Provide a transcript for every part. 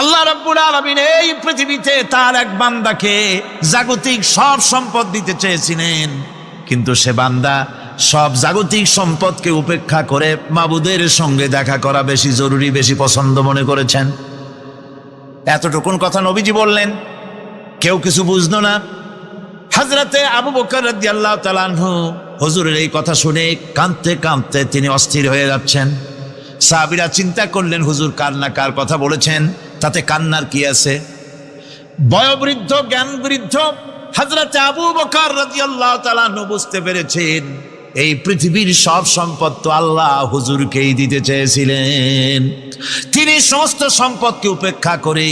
আল্লাহ রাব্বুল আলামিন এই পৃথিবীতে তার এক বান্দাকে জাগতিক সব সম্পদ দিতে চেয়েছিলেন, কিন্তু সে বান্দা সব জাগতিক সম্পদকে উপেক্ষা করে মাবুদের সঙ্গে দেখা করা বেশি জরুরি, বেশি পছন্দ মনে করেছেন। এতটুকুন কথা নবীজি বললেন, কেউ কিছু বুঝলো না। হযরতে আবু বকর রাদিয়াল্লাহু তাআলা আনহু হুজুরের এই কথা শুনে কাঁদতে কাঁদতে তিনি অস্থির হয়ে যাচ্ছেন। সাহাবীরা চিন্তা করলেন, হুজুর কার না কার কথা বলেছেন, তাতে কান্নার কি আছে? বয়োবৃদ্ধ জ্ঞান বৃদ্ধ হযরতে আবু বকর রাদিয়াল্লাহু তাআলা আনহু বুঝতে পেরেছেন এই পৃথিবীর সব সম্পদ তো আল্লাহ হুজুরকেই দিতে চেয়েছিলেন। তিনি সমস্ত সম্পদকে উপেক্ষা করে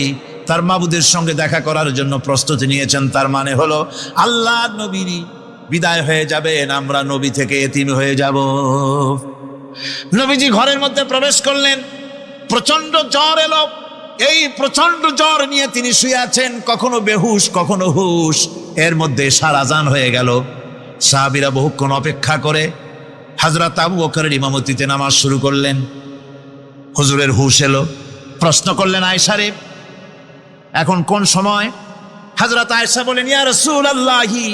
তার মাবুদের সঙ্গে দেখা করার জন্য প্রস্তুতি নিয়েছেন। তার মানে হলো আল্লাহ নবীর বিদায় হয়ে যাবেন, আমরা নবী থেকে এতিম হয়ে যাব। নবীজি ঘরের মধ্যে প্রবেশ করলেন, প্রচন্ড জ্বর এলো। এই প্রচন্ড জ্বর নিয়ে তিনি শুয়ে আছেন, কখনো বেহুশ কখনো হুশ। এর মধ্যে সারাজান হয়ে গেল। সাহাবীরা বহুক্ষণ অপেক্ষা করে হযরত আবু বকরের ইমামতিতে নামাজ শুরু করলেন। হুজুরের হুশ এলো, প্রশ্ন করলেন, আয়েশা রে এখন কোন সময়? হযরত আয়েশা বলেন, ইয়া রাসূলুল্লাহি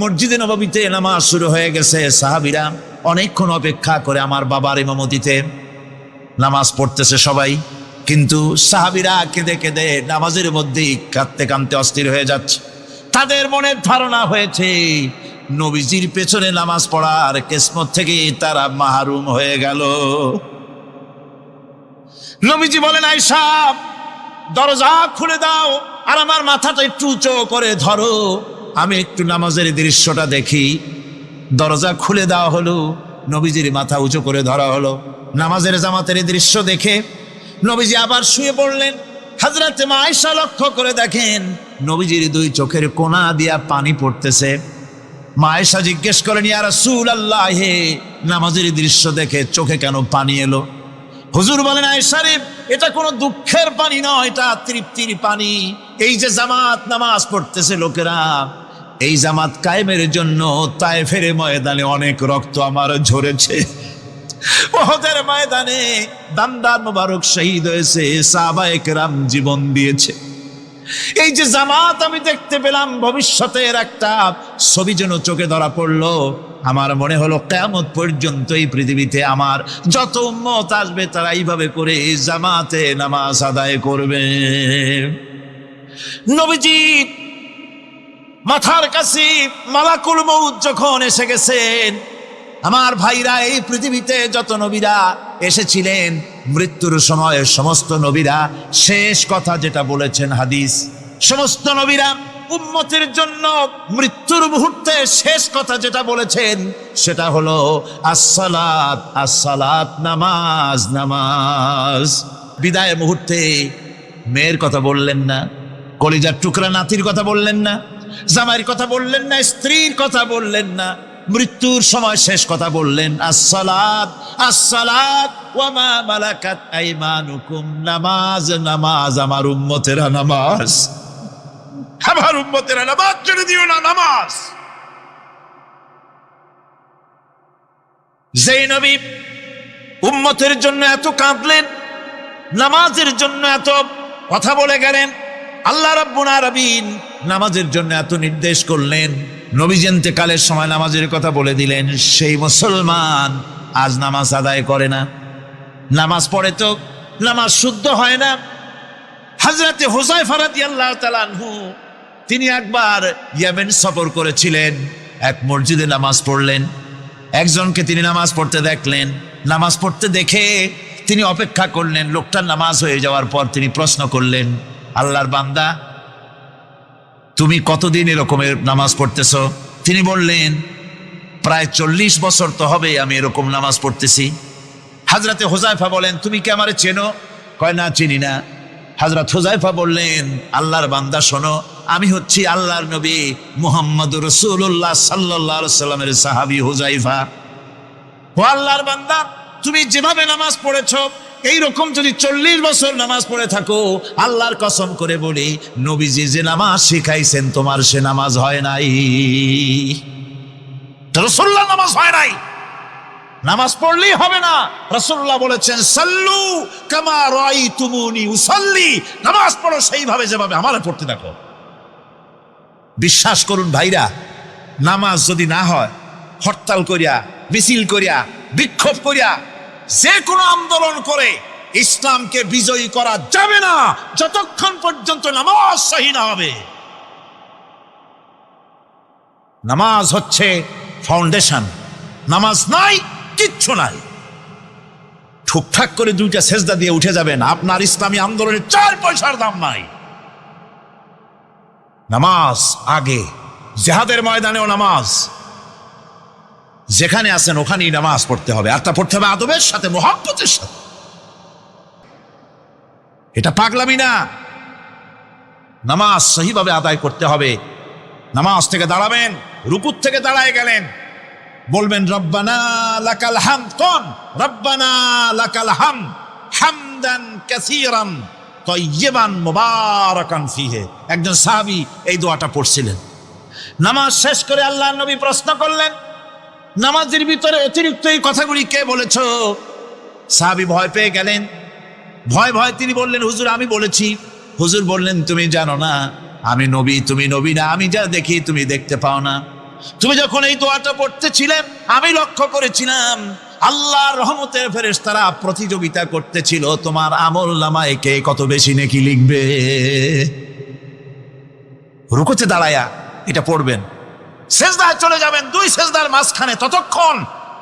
মসজিদে নববীতে নামাজ শুরু হয়ে গেছে। সাহাবীরা অনেকক্ষণ অপেক্ষা করে আমার বাবার ইমামতিতে নামাজ পড়তেছে সবাই, কিন্তু সাহাবীরা কেঁদে কেঁদে নামাজের মধ্যেই কাঁদতে কাঁদতে অস্থির হয়ে যাচ্ছে। তাদের মনের ধারণা হয়েছে নবীজির পেছনে নামাজ পড়ার কিসমত থেকে তারা মাহরুম হয়ে গেল। নবীজি বলেন, আয়েশা দরজা খুলে দাও আর আমার মাথাটা একটু উঁচু করে ধরো, আমি একটু নামাজের দৃশ্যটা দেখি। দরজা খুলে দেওয়া হলো, নবীজির মাথা উঁচু করে ধরা হলো। নামাজের জামাতের দৃশ্য দেখে নবীজি আবার শুয়ে পড়লেন। হযরতে মা আয়েশা লক্ষ্য করে দেখেন নবীজির দুই চোখের কোনা দিয়া পানি পড়তেছে। মা আয়েশা জিজ্ঞেস করেন, ইয়া রাসূলুল্লাহ হে নামাজের দৃশ্য দেখে চোখে কেন পানি এলো? হুজুর বলেন, আয়েশা রে এটা কোনো দুঃখের পানি নয়, এটা তৃপ্তির পানি। এই যে জামাত নামাজ পড়তেছে লোকেরা, এই জামাত কায়েমের জন্য তায়েফের ময়দানে অনেক রক্ত আমার ঝরেছে। উহুদের ময়দানে দান্দান মোবারক শহীদ হয়েছে, সাহাবায়ে কেরাম জীবন দিয়েছে। এই যে জামাত আমি দেখতে পেলাম, ভবিষ্যতের একটা ছবি যেন চোখে ধরা পড়লো। আমার মনে হলো কিয়ামত পর্যন্ত এই পৃথিবীতে আমার যত উম্মত আসবে তারা এইভাবে করে জামাতে নামাজ আদায় করবে। নবীজি মাথার কাছে মালাকুল মউত যখন এসে গেছেন, আমার ভাইরা এই পৃথিবীতে যত নবীরা এসেছিলেন মৃত্যুর সময় সমস্ত নবীরা শেষ কথা যেটা বলেছেন হাদিস, সমস্ত নবীরা উম্মতের জন্য মৃত্যুর মুহূর্তে শেষ কথা যেটা বলেছেন সেটা হলো আসসালাত আসসালাত, নামাজ নামাজ। বিদায় মুহূর্তে মেয়ের কথা বললেন না, কলিজার টুকরা নাতির কথা বললেন না, জামাইয়ের কথা বললেন না, স্ত্রীর কথা বললেন না। মৃত্যুর সময় শেষ কথা বললেন আসসালাত আসসালাত ওয়া মা মালাকাত আইমানুকুম, নামাজ নামাজ, আমার উম্মতেরা নামাজ, আমার উম্মতেরা নামাজ ছেড়ে দিও না, নামাজ। যেই নবী উম্মতের জন্য এত কাঁদলেন, নামাজের জন্য এত কথা বলে গেলেন, আল্লাহ রাব্বুল আলামিন নামাজের জন্য এত নির্দেশ করলেন, নবীজি ইন্তেকালের সময় নামাজের কথা বলে দিলেন, সেই মুসলমান আজ নামাজ আদায় করে না। নামাজ পড়ে তো নামাজ শুদ্ধ হয় না। হযরতে হুযায়ফা রাদিয়াল্লাহু তাআলা আনহু তিনি একবার ইয়েমেন সফর করেছিলেন, এক মসজিদে নামাজ পড়লেন। একজনকে তিনি নামাজ পড়তে দেখলেন, নামাজ পড়তে দেখে তিনি অপেক্ষা করলেন। লোকটার নামাজ হয়ে যাওয়ার পর তিনি প্রশ্ন করলেন, আল্লাহর বান্দা তুমি কতদিন এরকমের নামাজ পড়তেছ? তিনি বললেন, প্রায় 40 বছর তো হবে আমি এরকম নামাজ পড়তেছি। হযরতে হুযায়ফা বলেন, তুমি কি আমারে চেনো? কয় না, চিনি না। হযরত হুযায়ফা বললেন, আল্লাহর বান্দা শোনো, আমি হচ্ছি আল্লাহর নবী মুহাম্মদুর রাসূলুল্লাহ সাল্লাল্লাহু আলাইহি ওয়াসাল্লামের সাহাবী হুযায়ফা। ও আল্লাহর বান্দা, তুমি যেভাবে নামাজ পড়েছো এইরকম যদি 40 বছর নামাজ পড়ে থাকো, আল্লাহর কসম করে বলি নবীজি যে নামাজ শিখাইছেন তোমার সে নামাজ হয় নাই, রাসূলুল্লাহ নামাজ হয় নাই। নামাজ পড়লেই হবে না। রাসূলুল্লাহ বলেছেন সাল্লু কামা রাআইতুমুনি উসাল্লি, নামাজ পড়ো সেইভাবে যেভাবে আমারে পড়তে দেখো। বিশ্বাস করুন ভাইরা, নামাজ যদি না হয়, হরতাল করিয়া, মিছিল করিয়া, বিক্ষোভ করিয়া, যে কোনো আন্দোলন করে ইসলামকে বিজয়ী করা যাবে না যতক্ষণ পর্যন্ত নামাজ সহি না হবে। নামাজ হচ্ছে ফাউন্ডেশন, নামাজ নাই কিচ্ছু নাই। ঠুকঠাক করে দুইটা সেজদা দিয়ে উঠে যাবেন, আপনার ইসলামী আন্দোলনের 4 পয়সার দাম নাই। নামাজ আগে, জিহাদের ময়দানেও নামাজ, যেখানে আছেন ওখানেই নামাজ পড়তে হবে, আর তা পড়তে হবে আদবের সাথে, মুহাব্বতের সাথে। এটা পাগলামি না, নামাজ সহিভাবে আদায় করতে হবে। নামাজ থেকে দাঁড়াবেন, রুকুত থেকে দাঁড়ায় গেলেন, বলবেন রব্বানা লাকাল হামদ, কোন রব্বানা লাকাল হামদ হামদান কাসীরান তাইয়িবান মুবারাকান ফিহি। একজন সাহাবী এই দোয়াটা পড়ছিলেন। নামাজ শেষ করে আল্লাহর নবী প্রশ্ন করলেন, নামাজের ভিতরে অতিরিক্ত এই কথাগুলি কে বলেছো? সাহাবী ভয় পেয়ে গেলেন। ভয় ভয় তিনি বললেন, হুজুর আমি বলেছি। হুজুর বললেন, তুমি জানো না আমি নবী, তুমি নবী না, আমি যা দেখি তুমি দেখতে পাও না। তুমি যখন এই দোয়াটা পড়তেছিলেন আমি লক্ষ্য করেছিলাম আল্লাহর রহমতের ফেরেশতারা প্রতিযোগিতা করতেছিল তোমার আমল নামায় কে কত বেশি নেকি লিখবে। রুকুতে দাঁড়ায়া এটা পড়বেন, সেজদায় চলে যাবেন, 2 সেজদার মাঝখানে ততক্ষণ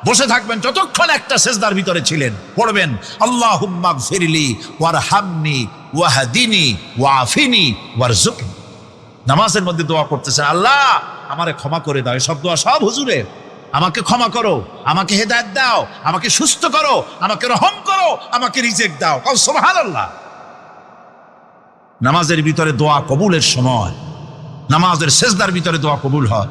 বসে থাকবেন যতক্ষণ একটা সেজদার ভিতরে ছিলেন। পড়বেন আল্লাহুম্মা গফিরলি ওয়ারহামনি ওয়াহদিনি ওয়াআফিনি ওয়ারযুকনি। নামাজের মধ্যে দোয়া করতেছেন, আল্লাহ আমারে ক্ষমা করে দাও। এসব দোয়া সব হুজুরের। আমাকে ক্ষমা করো, আমাকে হেদায়েত দাও, আমাকে সুস্থ করো, আমাকে রহম করো, আমাকে রিজিক দাও। সুবহানাল্লাহ। নামাজের ভিতরে দোয়া কবুলের সময়, নামাজের সেজদার ভিতরে দোয়া কবুল হয়।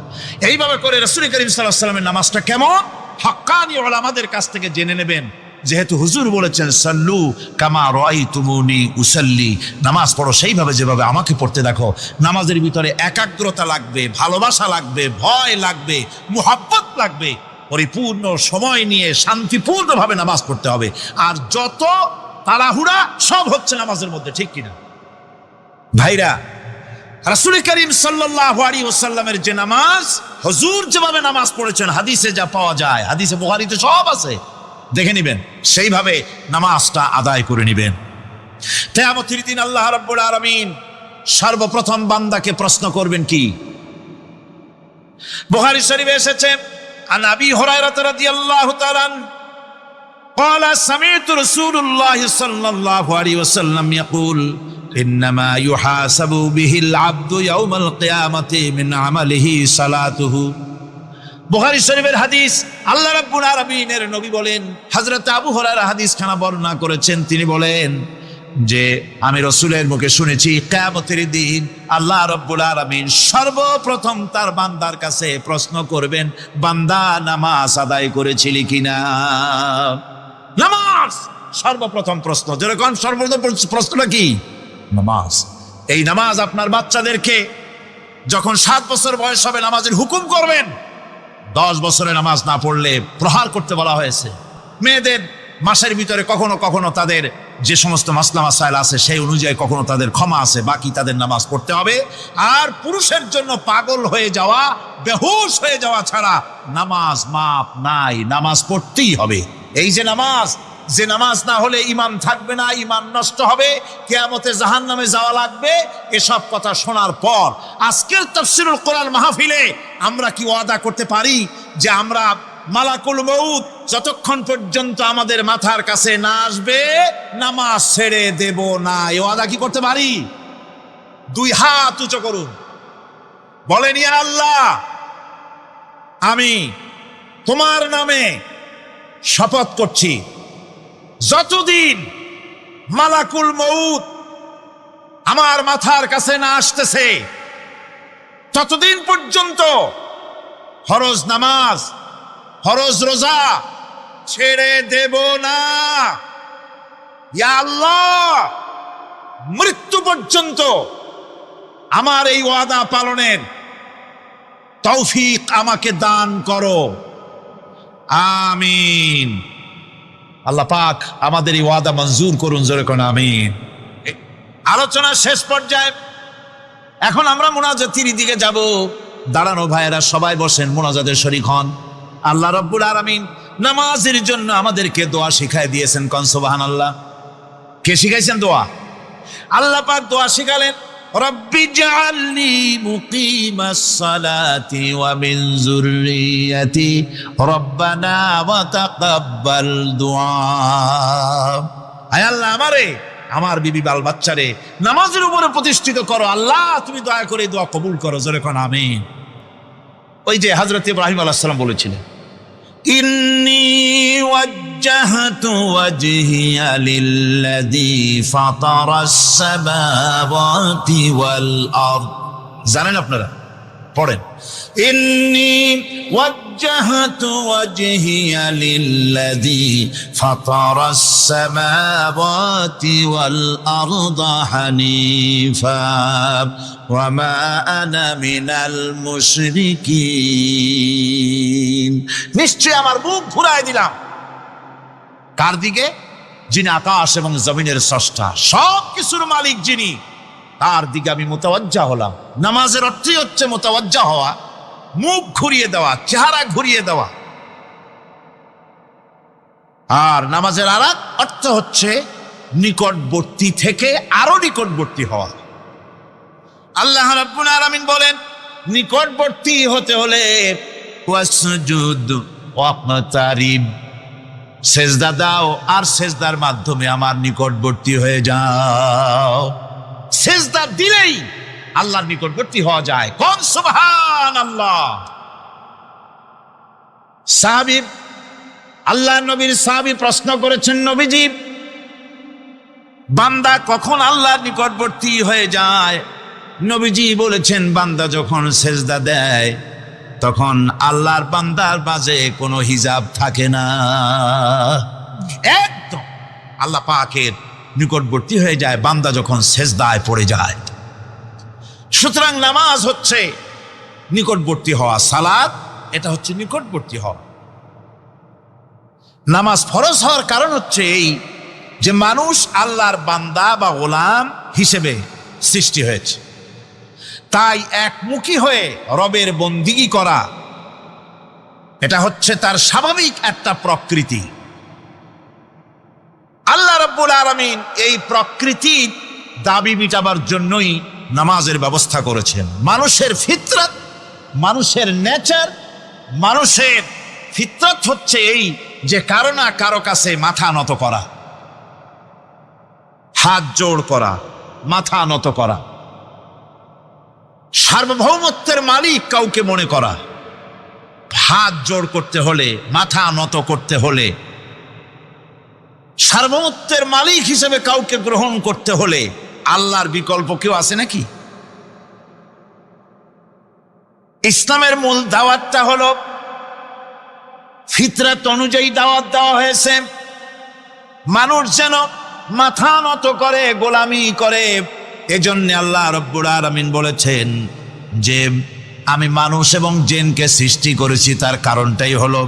এইভাবে করে রাসূল করিম সাল্লাল্লাহু আলাইহি ওয়াসাল্লামের নামাজটা কেমন হাক্কানি উলামাদের কাছ থেকে জেনে নেবেন। যেহেতু হুজুর বলেছেন সাল্লু কামা রাআইতুমুনি উসাল্লি, নামাজ পড়ো সেইভাবে যেভাবে আমাকে পড়তে দেখো। নামাজের ভিতরে একাগ্রতা লাগবে, ভালোবাসা লাগবে, ভয় লাগবে, মুহাব্বত লাগবে। পরিপূর্ণ সময় নিয়ে শান্তিপূর্ণভাবে নামাজ পড়তে হবে। আর যত তাড়াহুড়া সব হচ্ছে নামাজের মধ্যে, ঠিক কিনা ভাইরা? রাসূল করিম সাল্লাল্লাহু আলাইহি ওয়াসাল্লামের যে নামাজ, হুজুর যেভাবে নামাজ পড়েছেন হাদিসে যা পাওয়া যায়, হাদিসে বুখারীতে সব আছে, দেখে নিবেন, সেইভাবে নামাজটা আদায় করে নিবেন। কিয়ামতের দিন আল্লাহ রাব্বুল আলামিন সর্বপ্রথম বান্দাকে প্রশ্ন করবেন কি? বুখারী শরীফে এসেছে, আন আবি হুরায়রা রাদিয়াল্লাহু তাআলা قال سمعت رسول الله صلى الله عليه وسلم يقول إنما يحاسب به العبد يوم القيامة من عمله صلاته। বুখারী শরীফের হাদিস, আল্লাহ রাব্বুল আলামিনের নবী বলেন, হযরত আবু হুরায়রা হাদিস খানা বর্ণনা করেছেন, তিনি বলেন যে আমি রাসূলের মুখে শুনেছি কিয়ামতের দিন আল্লাহ রাব্বুল আলামিন সর্বপ্রথম তার বান্দার কাছে প্রশ্ন করবেন, বান্দা নামাজ আদায় করেছিলি কিনা? নামাজ সর্বপ্রথম প্রশ্ন। যেরকম সর্বপ্রথম প্রশ্নটা কি? নামাজ। এই নামাজ আপনার বাচ্চাদেরকে যখন 7 বছর বয়স হবে নামাজের হুকুম করবেন। 10 বছরে নামাজ না পড়লে প্রহার করতে বলা হয়েছে। মেয়েদের মাসের ভিতরে কখনো কখনো তাদের যে সমস্ত মাসলা মাসাইল আছে সেই অনুযায়ী কখনো তাদের ক্ষমা আছে, বাকি তাদের নামাজ পড়তে হবে। আর পুরুষের জন্য পাগল হয়ে যাওয়া, বেহুশ হয়ে যাওয়া ছাড়া নামাজ মাপ নাই, নামাজ পড়তেই হবে। এই যে নামাজ, যে নামাজ না হলে ঈমান থাকবে না, ঈমান নষ্ট হবে, কিয়ামতে জাহান্নামে যাওয়া লাগবে, এসব কথা শোনার পর আজকের তাফসীরুল কোরআন মাহফিলে আমরা কি ওয়াদা করতে পারি যে আমরা মালাকুল মউত যতক্ষণ পর্যন্ত আমাদের মাথার কাছে না আসবে নামাজ ছেড়ে দেব না? এই ওয়াদা কি করতে পারি? 2 হাত উঁচু করুন, বলেন ইয়া আল্লাহ, আমি তোমার নামে শপথ করছি যতদিন মালাকুল মউত আমার মাথার কাছে না আসতেছে ততদিন পর্যন্ত ফরজ নামাজ, ফরজ রোজা ছেড়ে দেব না। ইয়া আল্লাহ, মৃত্যু পর্যন্ত আমার এই ওয়াদা পালনের তৌফিক আমাকে দান করো। আমিন। আল্লাহ পাক আমাদের এই ওয়াদা মঞ্জুর করুন, জোরে কোন আমিন। আলোচনার শেষ পর্যায়ে এখন আমরা মুনাজাতের দিকে যাব। দাঁড়ানো ভাইয়েরা সবাই বসেন, মুনাজাতের শরীক হন। আল্লাহ রাব্বুল আলামিন নামাজের জন্য আমাদেরকে দোয়া শিখাই দিয়েছেন। কোন সুবহানাল্লাহ। কে শিখাইছেন দোয়া? আল্লাহ পাক দোয়া শিখালেন, রব্বি জাআলনি মুকিমাস সালাতি ওয়া মিন যুররিয়াতি রব্বানা ওয়া তাকাব্বাল দুআ। আয় আল্লাহ, আমারে, আমার বিবি বাল বাচ্চারে নামাজের উপরে প্রতিষ্ঠিত করো। আল্লাহ তুমি দয়া করে দোয়া কবুল করো, জোরে কোন আমিন। ওই যে হযরত ইব্রাহিম আলাইহিস সালাম বলেছিলেন, ইন্নী ওয়াজ্জাহতু ওয়াজহিয়া লিল্লাযী ফাতারাস সামাওয়াতি ওয়াল আরদ। জানেন আপনারা? পড়েন, ইন্নী ওয়াজ্জাহতু ওয়াজহিয়া লিল্লাযী ফাতারাস সামাওয়াতি ওয়াল আরদ হানিফা ওয়া মা আনা মিনাল মুশরিকিন। নিশ্চয় আমার মুখ ঘুরায় দিলাম কার দিকে? যিনি আকাশ এবং জমিনের স্রষ্টা, সব কিছুর মালিক যিনি, তার দিকে আমি মুতাওয়াজ্জা হলাম। নামাজের অর্থই হচ্ছে মুতাওয়াজ্জা হওয়া, মুখ ঘুরিয়ে দেওয়া, চেহারা ঘুরিয়ে দেওয়া। আর নামাজের আরেক অর্থ হচ্ছে নিকটবর্তী থেকে আরো নিকটবর্তী হওয়া। আল্লাহ রাব্বুল আলামিন বলেন, নিকটবর্তী হতে হলে ওয়াসজুদ ওয়াকতারিব, সেজদা দাও আর সেজদার মাধ্যমে আমার নিকটবর্তী হয়ে যাও। সেজদা দিলেই আল্লাহর নিকটবর্তী হওয়া যায়। কোন সুবহানাল্লাহ। সাহাবী, আল্লাহ নবীর সাহাবী প্রশ্ন করেছেন, নবীজি, বান্দা কখন আল্লাহর নিকটবর্তী হয়ে যায়? নবীজি বলেছেন, বান্দা যখন সেজদা দেয় তখন আল্লাহর বান্দার মাঝে কোনো হিজাব থাকে না, একদম আল্লাহ পাকের নিকটবর্তী হয়ে যায় বান্দা যখন সেজদায় পড়ে যায়। সুতরাং নামাজ হচ্ছে নিকটবর্তী হওয়া, সালাত এটা হচ্ছে নিকটবর্তী হওয়া। নামাজ ফরজ হওয়ার কারণ হচ্ছে এই যে মানুষ আল্লাহর বান্দা বা গোলাম হিসেবে সৃষ্টি হয়েছে, তাই একমুখী হয়ে রবের বন্দিগি করা এটা হচ্ছে তার স্বাভাবিক একটা প্রকৃতি। আল্লাহ রাব্বুল আলামিন এই প্রকৃতির দাবি মিটাবার জন্যই নামাজের ব্যবস্থা করেছেন। মানুষের ফিতরত, মানুষের নেচার, মানুষের ফিতরত হচ্ছে এই যে কারো না কারো কাছে মাথা নত করা, হাত জোড় করা, মাথা নত করা, সার্বভৌমত্বের মালিক কাউকে মনে করা। হাত জোড় করতে হলে, মাথা নত করতে হলে, সার্বভৌমত্বের মালিক হিসেবে কাউকে গ্রহণ করতে হলে আল্লাহর বিকল্প কেউ আছে নাকি? ইসলামের মূল দাওয়াতটা হলো ফিতরত অনুযায়ী দাওয়াত দেওয়া হয়েছে। মানুষ যেন মাথা নত করে, গোলামি করে। এজন্য আল্লাহ রাব্বুল আলামিন বলেছেন যে আমি মানুষ এবং জিনকে সৃষ্টি করেছি, তার কারণটাই হলো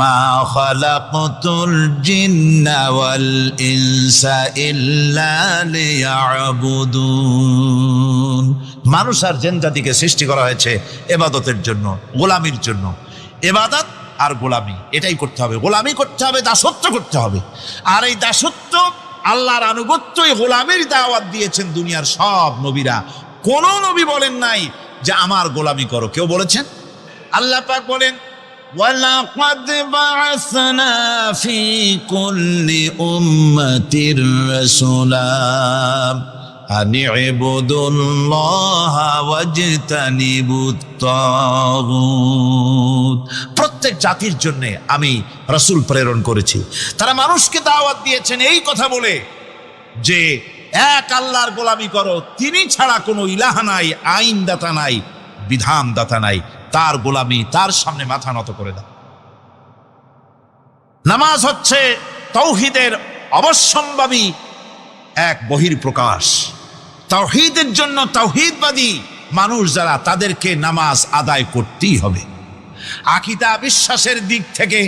মা খালাকতুল জিন্না ওয়াল ইনসা ইল্লা লিয়াবুদুন। মানুষ আর জিন জাতিকে সৃষ্টি করা হয়েছে ইবাদতের জন্য, গোলামির জন্য। ইবাদত আর গোলামি এটাই করতে হবে, গোলামি করতে হবে, দাসত্ব করতে হবে। আর এই দাসত্ব, আল্লাহর আনুগত্য, এই গোলামির দাওয়াত দিয়েছেন দুনিয়ার সব নবীরা। কোন নবী বলেন নাই যে আমার গোলামি করো, কেউ বলেছেন? আল্লাহ পাক বলেন, ওয়ালাকাদ বা'আসনা ফি কুল্লি উম্মাতির রাসূলা আন ইবুদুল্লাহা ওয়াজতানিবুত তাগুত। প্রত্যেক জাতির জন্য আমি রাসূল প্রেরণ করেছি, তারা মানুষকে দাওয়াত দিয়েছেন এই কথা বলে যে এক আল্লাহর গোলামি করো, তিনি ছাড়া কোনো ইলাহ নাই, আইনদাতা নাই, বিধানদাতা নাই, তার গোলামি, তার সামনে মাথা নত করে দাও। নামাজ হচ্ছে তাওহীদের অবশ্যম্ভাবী এক বহির্প্রকাশ। তাওহীদের জন্য তাওহীদবাদী মানুষ যারা, তাদেরকে নামাজ আদায় করতেই হবে। আকীদা বিশ্বাসের দিক থেকে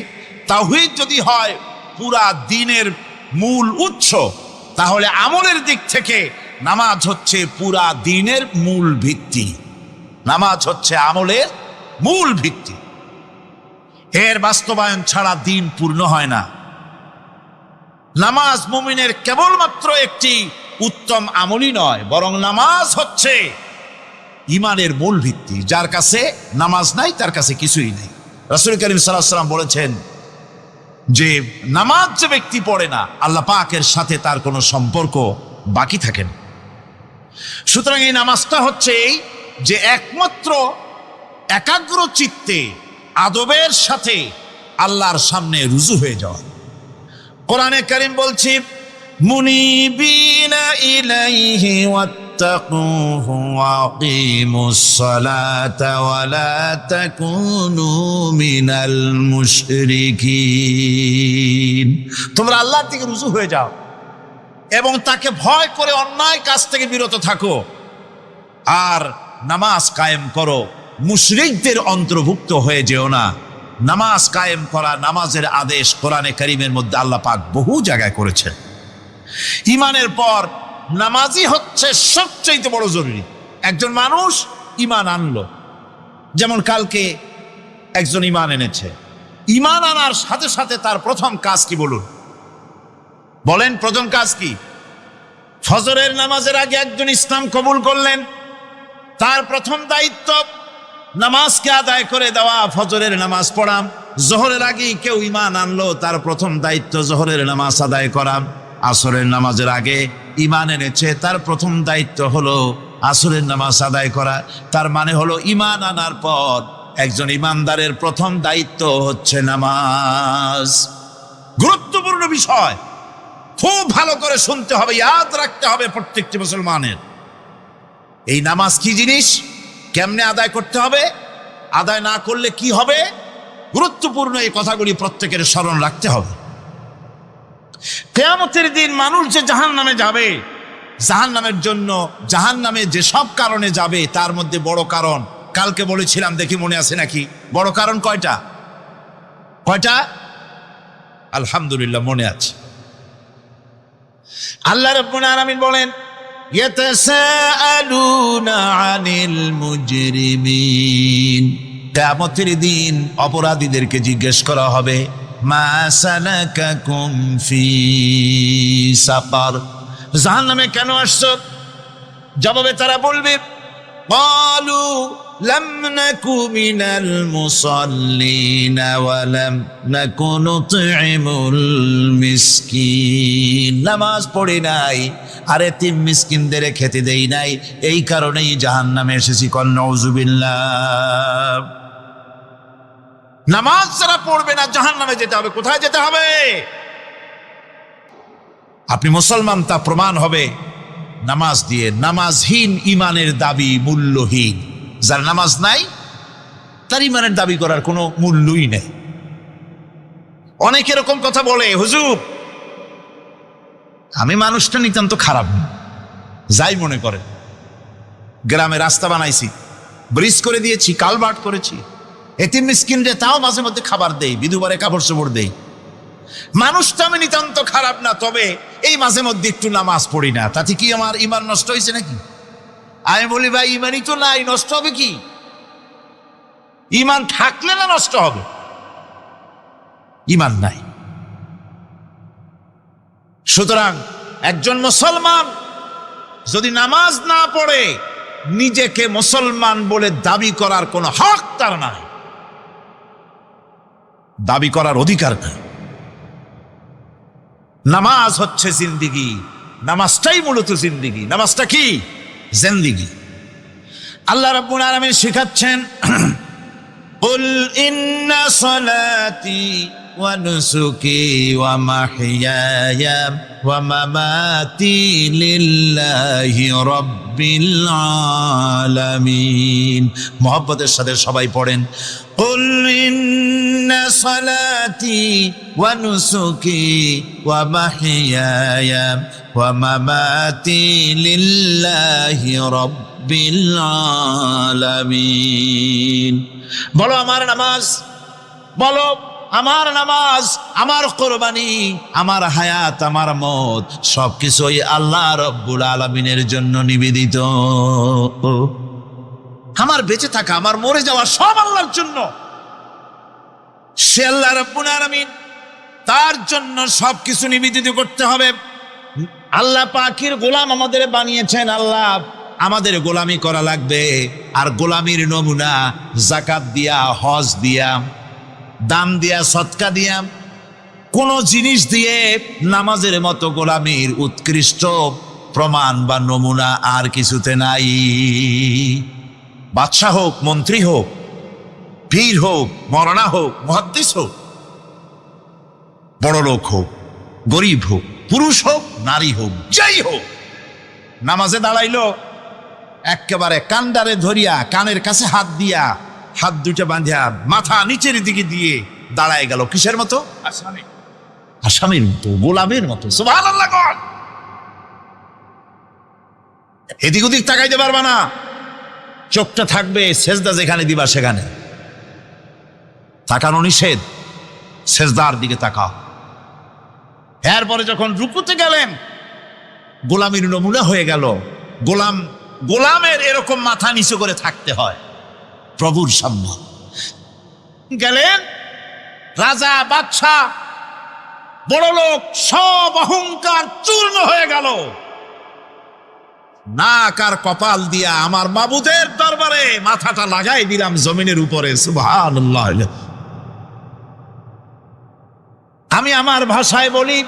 তাওহীদ যদি হয় পুরা দ্বীনের মূল উৎস, তাহলে আমলের দিক থেকে নামাজ হচ্ছে পুরা দ্বীনের মূল ভিত্তি। নামাজ হচ্ছে আমলের মূল ভিত্তি। এর বাস্তবায়ন ছাড়া দ্বীন পূর্ণ হয় না। নামাজ মুমিনের কেবলমাত্র একটি উত্তম আমলই নয়, বরং নামাজ হচ্ছে ঈমানের মূল ভিত্তি। যার কাছে নামাজ নাই তার কাছে কিছুই নেই। রাসূল করিম সাল্লাল্লাহু আলাইহি ওয়াসাল্লাম বলেছেন যে নামাজ যে ব্যক্তি পড়ে না, আল্লাহ পাকের সাথে তার কোনো সম্পর্ক বাকি থাকে না। সুতরাং এই নামাজটা হচ্ছে এই যে একমাত্র একাগ্র চিত্তে আদবের সাথে আল্লাহর সামনে রুজু হয়ে যাওয়া। কোরআনে কারীম বলছি, মুনিবিনা ইলাইহি ওয়াত্তাকুহু ওয়া আকিমুস সালাতা ওয়া লা তাকুনু মিনাল মুশরিকিন। তোমরা আল্লাহর দিকে রুজু হয়ে যাও এবং তাকে ভয় করে অন্যায় কাজ থেকে বিরত থাকো, আর নামাজ কায়েম করো, মুশরিকদের অন্তর্ভুক্ত হয়ে যেও না। নামাজ কায়েম করা, নামাজের আদেশ কোরআনে কারীমের মধ্যে আল্লাহ পাক বহু জায়গায় করেছেন। ঈমানের পর নামাজই হচ্ছে সবচেয়ে বড় জরুরি। একজন মানুষ ঈমান আনলো, যেমন কালকে একজন ঈমান এনেছে, ঈমান আনার সাথে সাথে তার প্রথম কাজ কি বলুন? বলেন প্রথম কাজ কি? ফজরের নামাজের আগে একজন ইসলাম কবুল করলেন, তার প্রথম দায়িত্ব নামাজকে আদায় করে দেওয়া, ফজরের নামাজ পড়াম। জোহরের আগেই কেউ ঈমান আনলো, তার প্রথম দায়িত্ব জোহরের নামাজ আদায় করা। আসরের নামাজের আগে ঈমান এনেছে, তার প্রথম দায়িত্ব হলো আসরের নামাজ আদায় করা। তার মানে হলো ঈমান আনার পর একজন ঈমানদারের প্রথম দায়িত্ব হচ্ছে নামাজ। গুরুত্বপূর্ণ বিষয়, খুব ভালো করে শুনতে হবে, ইয়াদ রাখতে হবে প্রত্যেকটি মুসলমানের। এই নামাজ কি জিনিস, কেমনে আদায় করতে হবে, আদায় না করলে কি হবে, গুরুত্বপূর্ণ এই কথাগুলি প্রত্যেকের স্মরণ রাখতে হবে। কিয়ামতের দিন মানুষ যে জাহান্নামে যাবে, জাহান্নামের জন্য জাহান্নামে যে সব কারণে যাবে, তার মধ্যে বড় কারণ কালকে বলেছিলাম, দেখি মনে আছে নাকি? বড় কারণ কয়টা? কয়টা? আলহামদুলিল্লাহ মনে আছে। আল্লাহ রাব্বুল আলামিন বলেন, ইয়াতাসাআলুনা আনিল মুজরিমিন। কিয়ামতের দিন অপরাধীদেরকে জিজ্ঞেস করা হবে, মা সালাকাকুম ফি সাকার, জাহান্নামে কেন আসছো? জবাবে তারা বলবে, ক্বালু লাম নাকু মিনাল মুসাল্লিন ওয়া লাম নাকু নুতঈমুল মিসকিন। নামাজ পড়ি নাই আর এতিম মিসকিনদের খেতে দেই নাই, এই কারণেই জাহান্নামে এসেছি। কল নাউযুবিল্লাহ। নামাজ যারা পড়বে না জাহান্নামে যেতে হবে। কোথায় যেতে হবে? আপনি মুসলমান তা প্রমাণ হবে নামাজ দিয়ে। নামাজহীন ঈমানের দাবি মূল্যহীন। যার নামাজ নাই তার ঈমানের দাবি করার কোনো মূল্যই নেই। অনেক এরকম কথা বলে, হুজুর আমি মানুষটা নিতান্ত খারাপ না, যাই মনে করে, গ্রামে রাস্তা বানাইছি, ব্রিজ করে দিয়েছি, কালভার্ট করেছি, এতিম মিসকিনরে তাও মাঝে মধ্যে খাবার দেই, বিধবারে কাপড় চোপড় দেই, মানুষটা আমি নিতান্ত খারাপ না, তবে এই মাঝে মধ্যে একটু নামাজ পড়ি না, তাতে কি আমার ঈমান নষ্ট হয়েছে নাকি? আমি বলি, ভাই ঈমানই তো নাই, নষ্ট হবে কি? ঈমান থাকলে না নষ্ট হবে? ঈমান নাই। সুতরাং একজন মুসলমান যদি নামাজ না পড়ে, নিজেকে মুসলমান বলে দাবি করার কোনো হক তার নাই, দাবি করার অধিকার নাই। নামাজ হচ্ছে জিন্দিগি, নামাজটাই মূলত জিন্দিগি। নামাজটা কি? জিন্দিগি। আল্লাহ রাব্বুল আলামিন শেখাচ্ছেন, কুল ইন্না সালাতি ওয়া নুসুকি ওয়া মাহইয়ায়া ওয়া মামাতি লিল্লাহি রাব্বিল আলামিন। মুহাব্বতের সাথে সবাই পড়েন, কুল ইন্না সালাতি ওয়া নুসুকি ওয়া মাহইয়ায়া ওয়া মামাতি লিল্লাহি রাব্বিল আলামিন। বলো আমার নামাজ, বলো আমার নামাজ, আমার কোরবানি, আমার হায়াত, আমার মত সবকিছুই আল্লাহ রব্বুল আলামিনের জন্য নিবেদিত। আমার বেঁচে থাকা, আমার মরে যাওয়া সব আল্লাহর জন্য। সে আল্লাহ রব্বুল আলামিন, তার জন্য সবকিছু নিবেদিত করতে হবে। আল্লাহ পাকের গোলাম আমাদের বানিয়েছেন, আল্লাহ আমাদের গোলামি করা লাগবে। আর গোলামির নমুনা যাকাত দিয়া, হজ দিয়া, দান দিয়া, সদকা দিয়া, কোন জিনিস দিয়ে নামাজের মতো গোলামির উৎকৃষ্ট প্রমাণ বা নমুনা আর কিছুতে নাই। বাদশাহ হোক, মন্ত্রী হোক, পীর হোক, মওলানা হোক, মুহাদ্দিস হোক, বড় লোক হোক, গরিব হোক, পুরুষ হোক, নারী হোক, যাই হোক, নামাজে দাঁড়াইলো একেবারে কান্ডারে ধরিয়া, কানের কাছে হাত দিয়া, হাত দুইটা বাঁধিয়া মাথা নিচের দিকে দিয়ে দাঁড়ায় গেল। কিসের মতো? আসামির মতো, গোলামের মতো। সুবহানাল্লাহ। এদিক ওদিক তাকাইতে পারবা না, চোখটা থাকবে সেজদা যেখানে দিবা সেখানে। তাকানো নিষেধ, সেজদার দিকে তাকাও। এরপরে যখন রুকুতে গেলেন, গোলামির নমুনা হয়ে গেল। গোলামের এরকম মাথা নিচু করে থাকতে হয় প্রভুর সামনে। গেলেন, রাজা, বাদশাহ, বড় লোক, সব অহংকার চূর্ণ হয়ে গেল। নাক আর কপাল দিয়া আমার মাবুদের দরবারে মাথাটা লাগাই দিলাম জমিনের উপরে। সুবহানাল্লাহ। আমি আমার ভাষায় বলি,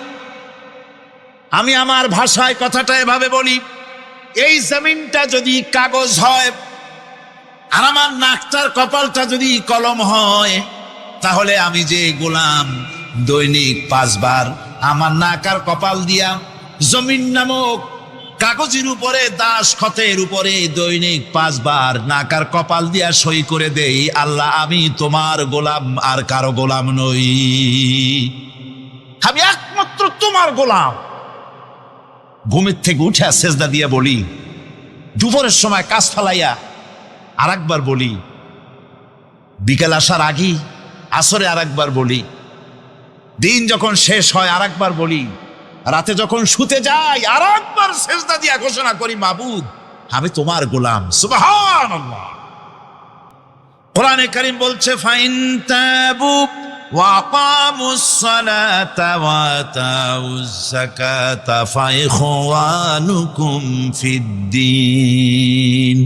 আমি আমার ভাষায় কথাটা এভাবে বলি, এই জমিনটা যদি কাগজ হয় আর আমার নাকটার কপালটা যদি কলম হয়, তাহলে আমি যে গোলাম দৈনিক 5 বার আমার নাক আর কপাল দিয়া জমিন নামক কাগজের উপরে, দাস খতের উপরে দৈনিক 5 বার নাক আর কপাল দিয়া সই করে দেই, আল্লাহ আমি তোমার গোলাম, আর কারো গোলাম নই, আমি একমাত্র তোমার গোলাম। ঘুমের থেকে উঠে সেজদা দিয়া বলি, দুপুরের সময় কাজ ফালাইয়া আর একবার বলি, বিকেল আসার আগেই আসরে আর একবার বলি, দিন যখন শেষ হয় আর একবার বলি, রাতে যখন শুতে যাই আর একবার সেজদা দিয়া ঘোষণা করি, মাবুদ আমি তোমার গোলাম। সুবহানাল্লাহ। কোরআনে কারীম বলছে, ফাইন তাবু وَأَقَامُوا الصَّلَاةَ وَآتَوُا الزَّكَاةَ فَإِخْوَانُكُمْ فِي الدِّينِ।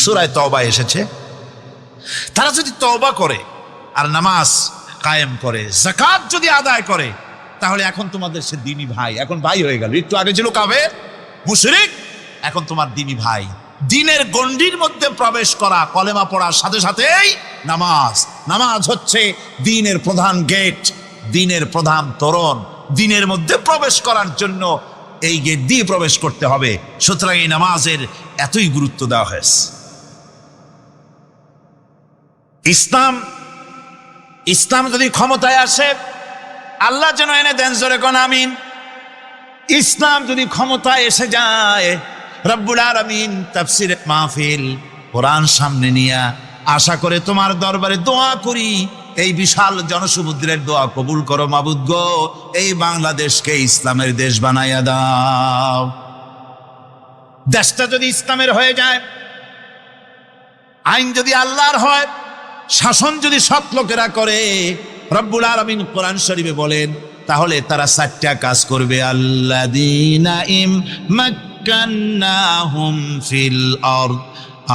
সূরা তওবা এসেছে, তারা যদি তওবা করে আর নামাজ কায়েম করে, যাকাত যদি আদায় করে, তাহলে এখন তোমাদের সে দ্বীনি ভাই, এখন ভাই হয়ে গেল। একটু আগে ছিল কাফের, মুশরিক, এখন তোমার দ্বীনি ভাই। দ্বীনের গণ্ডির মধ্যে প্রবেশ করা, কলেমা পড়ার সাথে সাথেই নামাজ। নামাজ হচ্ছে দ্বীনের প্রধান গেট, দ্বীনের প্রধান তোরণ। দ্বীনের মধ্যে প্রবেশ করার জন্য এই গেট দিয়ে প্রবেশ করতে হবে। সুতরাং এই নামাজের এতই গুরুত্ব দেওয়া হয়েছে। ইসলাম যদি ক্ষমতায় আসে, আল্লাহ যেন এনে দেন, জোরে কোন আমিন। ইসলাম যদি ক্ষমতায় এসে যায়, রব্বুল আলামিন তাফসীরে মাহফিল, কোরআন সামনে নিয়া আশা করে তোমার দরবারে দোয়া করি, এই বিশাল জনসমুদ্রের দোয়া কবুল করো মাবুদ গো, এই বাংলাদেশকে ইসলামের দেশ বানাইয়া দাও। দেশটা যদি ইসলামের হয়ে যায়, আইন যদি আল্লাহর হয়, শাসন যদি সৎ লোকেরা করে, রব্বুল আলামিন কোরআন শরীফে বলেন, তাহলে তারা 4টা কাজ করবে। আল্লাযীনা মাক্কান্নাহুম ফিল আরদ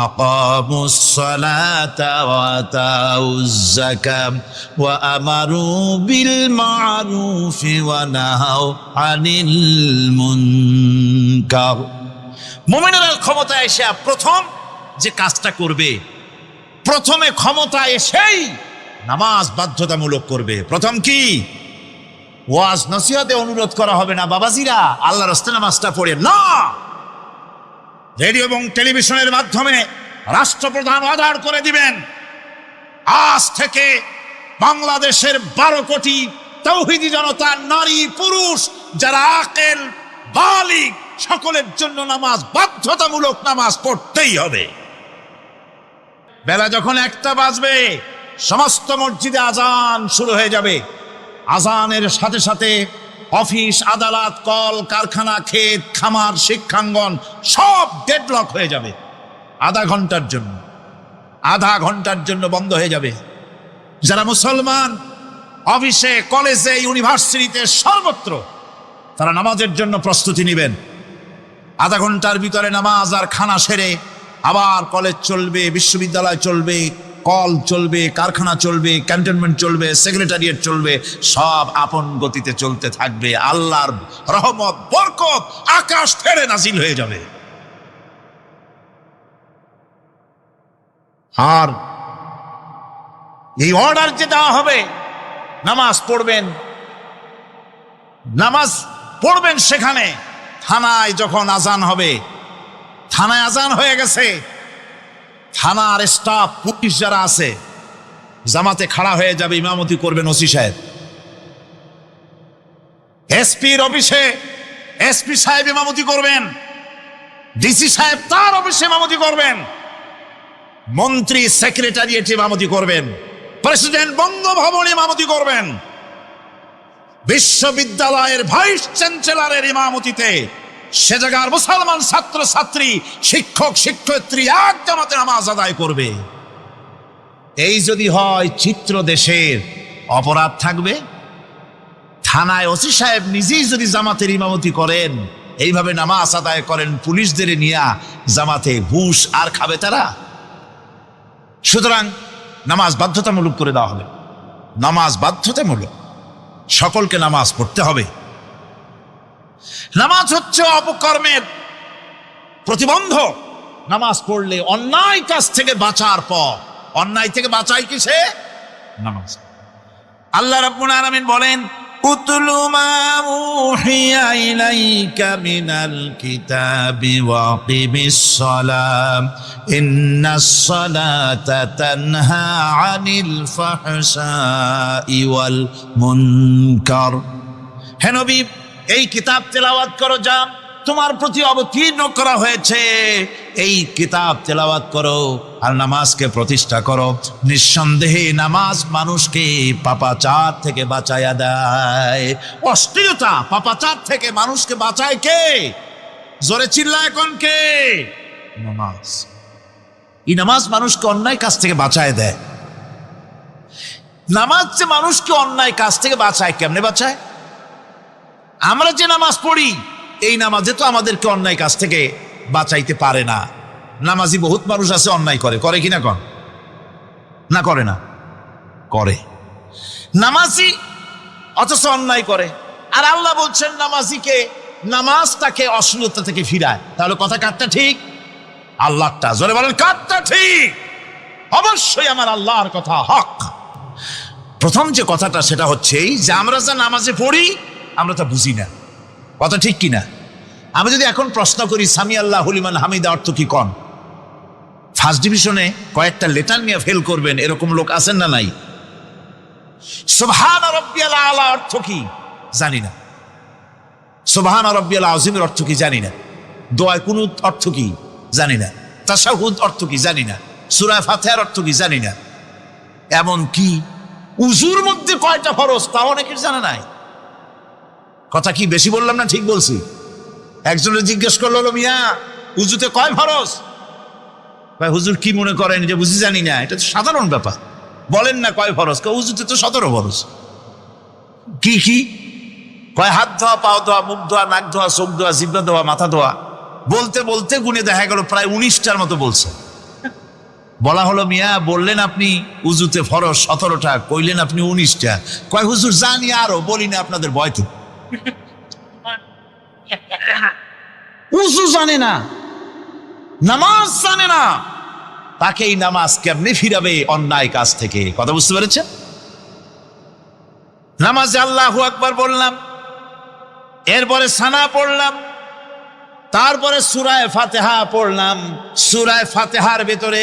আকামুস সালাতা ওয়া আতাউজ যাকাত ওয়া আমারু বিল মা'রুফি ওয়া নাহাউ আনিল মুনকার। মুমিনেরা ক্ষমতা এসে প্রথম যে কাজটা করবে, প্রথমে ক্ষমতা এসেই নামাজ বাধ্যতামূলক করবে। প্রথম কি? ওয়াজ নসিহতে অনুরোধ করা হবে না, বাবাজিরা আল্লাহর রাস্তায় নামাজটা পড়ে না। রেডিও এবং টেলিভিশনের মাধ্যমে রাষ্ট্রপ্রধান অর্ডার করে দিবেন, আজ থেকে বাংলাদেশের 12 কোটি তাওহীদি জনতা, নারী পুরুষ যারা আকেল বালিগ, সকলের জন্য নামাজ বাধ্যতামূলক, নামাজ পড়তেই হবে। বেলা যখন 1টা বাজবে সমস্ত মসজিদে আজান শুরু হয়ে যাবে। আজানের সাথে সাথে অফিস, আদালত, কল কারখানা, ক্ষেত খামার, শিক্ষাঙ্গন সব ডেডলক হয়ে যাবে। আধা ঘন্টার জন্য বন্ধ হয়ে যাবে। যারা মুসলমান অফিসে, কলেজে, ইউনিভার্সিটিতে, সর্বত্র তারা নামাজের জন্য প্রস্তুতি নেবেন। আধা ঘন্টার ভিতরে নামাজ আর খানা সেরে আবার কলেজ চলবে, বিশ্ববিদ্যালয় চলবে, কল চলবে, কারখানা চলবে, ক্যান্টনমেন্ট চলবে, সেক্রেটারিয়েট চলবে, সব আপন গতিতে চলতে থাকবে। আল্লাহর রহমত, বরকত আকাশ থেকে নাজিল হয়ে যাবে। আর এই অর্ডার যে দেওয়া হবে, নামাজ পড়বেন সেখানে। থানায় যখন আজান হবে, থানায় আজান হয়ে গেছে, থানার স্টাফ, পুলিশ যারা আছে জামাতে খাড়া হয়ে যাবে, ইমামতি করবেন ওসি সাহেব। এসপির অফিসে এসপি সাহেব ইমামতি করবেন, ডিসি সাহেব তার অফিসে ইমামতি করবেন, মন্ত্রী সেক্রেটারিয়েট ইমামতি করবেন, প্রেসিডেন্ট বঙ্গভবন ইমামতি করবেন, বিশ্ববিদ্যালয়ের ভাইস চ্যান্সেলরের ইমামতিতে সে জায়গার মুসলমান ছাত্র ছাত্রী, শিক্ষক শিক্ষয়িত্রী এক জামাতে নামাজ আদায় করবে। এই যদি হয় চিত্র দেশের, অপরাধ থাকবে। থানায় ওসি সাহেব নিজেই যদি জামাতের ইমামতি করেন, এইভাবে নামাজ আদায় করেন পুলিশদের নিয়ে জামাতে, ঘুষ আর খাবে তারা? সুতরাং নামাজ বাধ্যতামূলক করে দেওয়া হবে। নামাজ বাধ্যতামূলক, সকলকে নামাজ পড়তে হবে। নামাজ হচ্ছে অপকর্মের প্রতিবন্ধক। নামাজ পড়লে অন্যায় কাজ থেকে বাঁচার পর, অন্যায় থেকে বাঁচাই কিসে? নামাজ। আল্লাহ রাব্বুল আলামিন বলেন, উতলু মা উহিয়া ইলাইকা মিনাল কিতাবি ওয়া আকিমিস সালাম ইন্নাস সালাতা তানহা আনিল ফাহশাই ওয়াল মুনকার। হে নবী, এই কিতাব তেলাওয়াত করো, যা তোমার প্রতি অবতীর্ণ করা হয়েছে, এই কিতাব তেলাওয়াত করো আর নামাজকে প্রতিষ্ঠা করো। নিঃসন্দেহে নামাজ মানুষকে পাপাচার থেকে বাঁচায়া দেয়। অশ্লীলতা, পাপাচার থেকে মানুষকে বাঁচায় কে? জোরে চিল্লায় কোন কে? নামাজ। এই নামাজ মানুষকে অন্যায় কাজ থেকে বাঁচায় দেয়। নামাজ যে মানুষকে অন্যায় কাজ থেকে বাঁচায়, কেমনে বাঁচায়? আমরা যে নামাজ পড়ি, এই নামাজে তো আমাদেরকে অন্যায় কাজ থেকে বাঁচাইতে পারে না। নামাজি বহুত মানুষ আছে অন্যায় করে কিনা কন? না করে না? করে। নামাজি অথচ অন্যায় করে। আর আল্লাহ বলছেন নামাজিকে, নামাজ তাকে অশ্লীলতা থেকে ফিরায়। তাহলে কথা কারটা ঠিক? আল্লাহটা। জোরে বলেন, কারটা ঠিক? অবশ্যই আমার আল্লাহর কথা হক। প্রথম যে কথাটা সেটা হচ্ছে যে আমরা যা নামাজে পড়ি আমরা তা বুঝি না। কথা ঠিক কিনা? আমি যদি এখন প্রশ্ন করি সামি আল্লাহু লিমান হামিদা অর্থ কি কন, ফার্স্ট ডিভিশনে কয়েকটা লেটার নিয়ে ফেল করবেন, এরকম লোক আছেন না নাই? সুবহান রাব্বিয়াল আলা অর্থ কি জানি না, সুবহান রাব্বিয়াল আযীমের অর্থ কি জানি না, দোয়া কুনুত অর্থ কি জানি না, তাশাহুদ অর্থ কি জানি না, সূরা ফাতিহার অর্থ কি জানি না। এমন কি উযুর মধ্যে কয়টা ফরজ তাও অনেকের জানা নাই। কথা কি বেশি বললাম না ঠিক বলছি? একজনে জিজ্ঞেস করলো, মিয়া উযুতে কয় ফরজ? ভাই হুজুর কি মনে করেন যে বুঝি জানি না? এটা তো সাধারণ ব্যাপার, বলেন না কয় ফরজ? উযুতে তো 17 ফরজ। কি কি কয়? হাত ধোয়া, পাও ধোয়া, মুখ ধোয়া, নাক ধোয়া, চোখ ধোয়া, জিহ্বা ধোয়া, মাথা ধোয়া। বলতে বলতে গুনে দেখা গেল প্রায় 19টার মতো বলছে। বলা হলো, মিয়া বললেন আপনি উযুতে ফরজ 17টা, কইলেন আপনি 19টা। কয় হুজুর জানি আরো, বলি না আপনাদের ভয় তো। উযু জানে না, নামাজ জানে না, তাকে এই নামাজ কেমনে ফিরাবে অন্যায় কাজ থেকে? কথা বুঝতে পেরেছেন? নামাজে আল্লাহু আকবার বললাম, এরপরে সানা পড়লাম, তারপরে সূরা ফাতিহা পড়লাম। সূরা ফাতিহার ভেতরে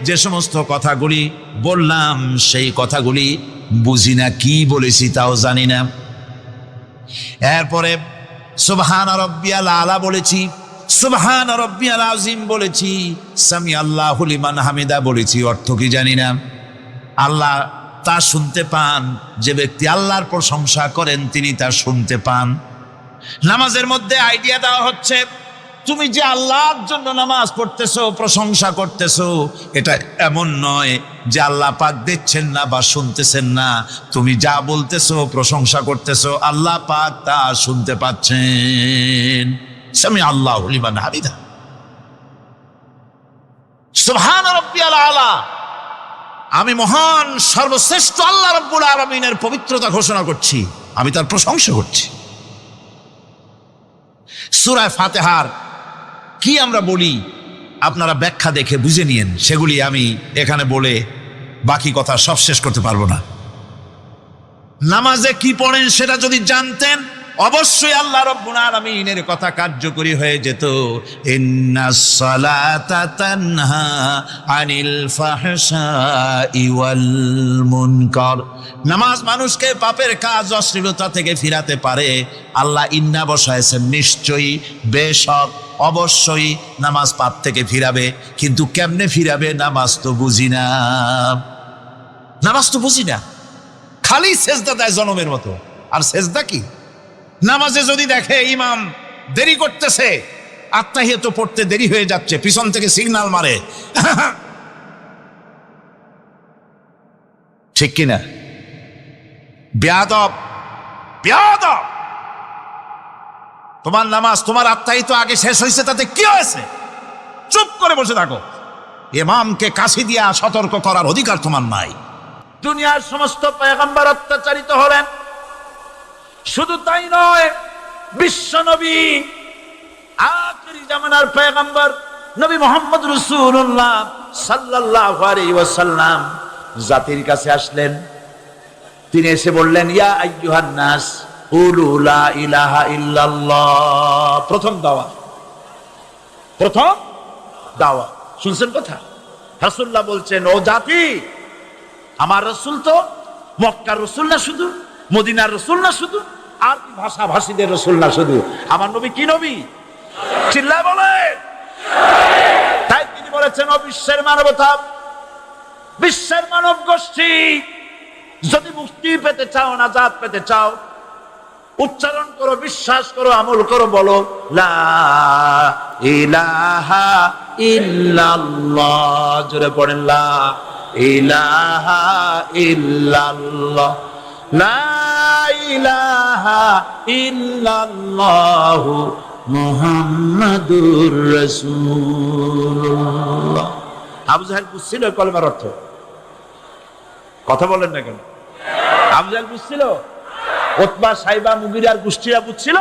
যে সমস্ত কথাগুলি বললাম সেই কথাগুলি বুঝি না, কি বলেছি তাও জানি না। এরপরে সুবহান রাব্বিয়াল আলা বলেছি, সুবহান রাব্বিয়াল আযীম বলেছি, সামি আল্লাহু লিমান হামিদা বলেছি, অর্থ কি জানি না। আল্লাহ তা শুনতে পান, যে ব্যক্তি আল্লাহর প্রশংসা করেন তিনি তা শুনতে পান। নামাজের মধ্যে আইডিয়া দেওয়া হচ্ছে, তুমি যে আল্লাহর জন্য নামাজ পড়তেছো, প্রশংসা করতেছো, এটা এমন নয় যে আল্লাহ পাক দেখছেন না বা শুনতেছেন না। তুমি যা বলতেছো, প্রশংসা করতেছো, আল্লাহ পাক তা শুনতে পাচ্ছেন। সামি আল্লাহু লিমান হামিদা। সুবহান রাব্বিয়াল আলা। আমি মহান সর্বশ্রেষ্ঠ আল্লাহ রাব্বুল আলামিনের পবিত্রতা ঘোষণা করছি, আমি তার প্রশংসা করছি। সূরা ফাতিহার কি আমরা বলি আপনারা ব্যাখ্যা দেখে বুঝে নিয়েন, সেগুলি আমি এখানে বলে বাকি কথা সব শেষ করতে পারবো না। নামাজে কি পড়েন সেটা যদি জানতেন, অবশ্যই আল্লাহ রাব্বুল আলামিনের কথা কার্যকরী হয়ে যেত। ইন্নাস সালাতা তানহা আনিল ফাহশাই ওয়াল মুনকার। নামাজ মানুষকে পাপের কাজ, অশ্লীলতা থেকে ফিরাতে পারে। আল্লাহ ইন্না বসায়ছেন, নিশ্চয়ই, বেশক, অবশ্যই নামাজ পাপ থেকে ফিরাবে। কিন্তু কেমনে ফিরাবে নামাজ তো বুঝি না, নামাজ তো বুঝি না। খালি সেজদা দেয় জনমের মতো। আর সেজদা কি? নামাজে যদি দেখে ইমাম দেরি করতেছে, আত্তাহিয়াত পড়তে দেরি হয়ে যাচ্ছে, পিছন থেকে সিগন্যাল মারে, ঠিক কিনা? বেয়াদব, বেয়াদব। তোমার নামাজ, তোমার আত্তাহিয়াত আগে শেষ হয়েছে, তাতে কি হয়েছে? চুপ করে বসে থাকো। ইমামকে কাশি দিয়া সতর্ক করার অধিকার তোমার নাই। দুনিয়ার সমস্ত পয়গম্বর অত্যাচারিত হলেন, শুধু তাই নয়, বিশ্ব নবী, আখিরি জামানার পয়গম্বর নবী মুহাম্মদ রাসূলুল্লাহ সাল্লাল্লাহু আলাইহি ওয়াসাল্লাম জাতির কাছে আসলেন। তিনি এসে বললেন, ইয়া আইয়ুহান নাস কুলু লা ইলাহা ইল্লাল্লাহ। প্রথম দাওয়াত, প্রথম দাওয়াত। শুনছেন কথা? রাসূলুল্লাহ বলছেন, ও জাতি, আমার রাসূল তো মক্কার রাসূল না শুধু, মদিনার রাসূল না শুধু, আরবি ভাষাভাষীদের রাসূল না শুধু, আমার নবী কি নবী? চিল্লায় বলে। তাই তিনি বলেছেন, ও বিশ্বের মানবতা, বিশ্বের মানব গোষ্ঠী, যদি মুক্তি পেতে চাও, নাজাত পেতে চাও, উচ্চারণ করো, বিশ্বাস করো, আমল করো, বলো লা ইলাহা ইল্লাল্লাহ। জোরে পড়েন, লা ইলাহা ইল্লাল্লাহ, লা ইলাহা ইল্লাল্লাহু মুহাম্মাদুর রাসূলুল্লাহ। আবু জাহেল বুঝছিল কলেমার অর্থ? কথা বলেন না কেন? আবু জাহেল বুঝছিল? উতবা, সাইবা, মুগিরার গোষ্ঠীরা বুঝছিল?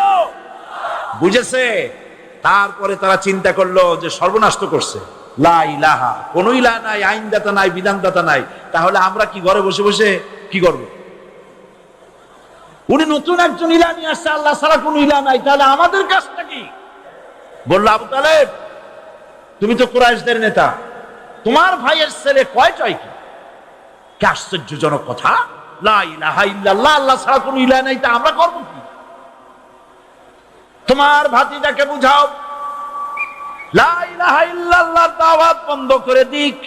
বুঝেছে। তারপরে তারা চিন্তা করলো যে সর্বনাশ তো করছে, লা ইলাহা, কোন ইলাহ নাই, আইনদাতা নাই, বিধানদাতা নাই, তাহলে আমরা কি ঘরে বসে বসে কি করব? উনি নতুন একজন ইলাহ নিয়ে আসছে, আল্লাহ ছাড়া কোন ইলাহ নাই, তাহলে আমাদের কাজটা কি? বলল, আবু তালেব, তুমি তো কুরাইশদের নেতা, তোমার ভাইয়ের ছেলে কয়টাই কি? কি আশ্চর্যজনক কথা! লা ইলাহা ইল্লাল্লাহ, আল্লাহ ছাড়া কোন ইলাহ নাই, তা আমরা করব কি? তোমার ভাতিজাকে বুঝাও লা ইলাহা ইল্লাল্লাহ দাওয়াত বন্ধ করে দিক,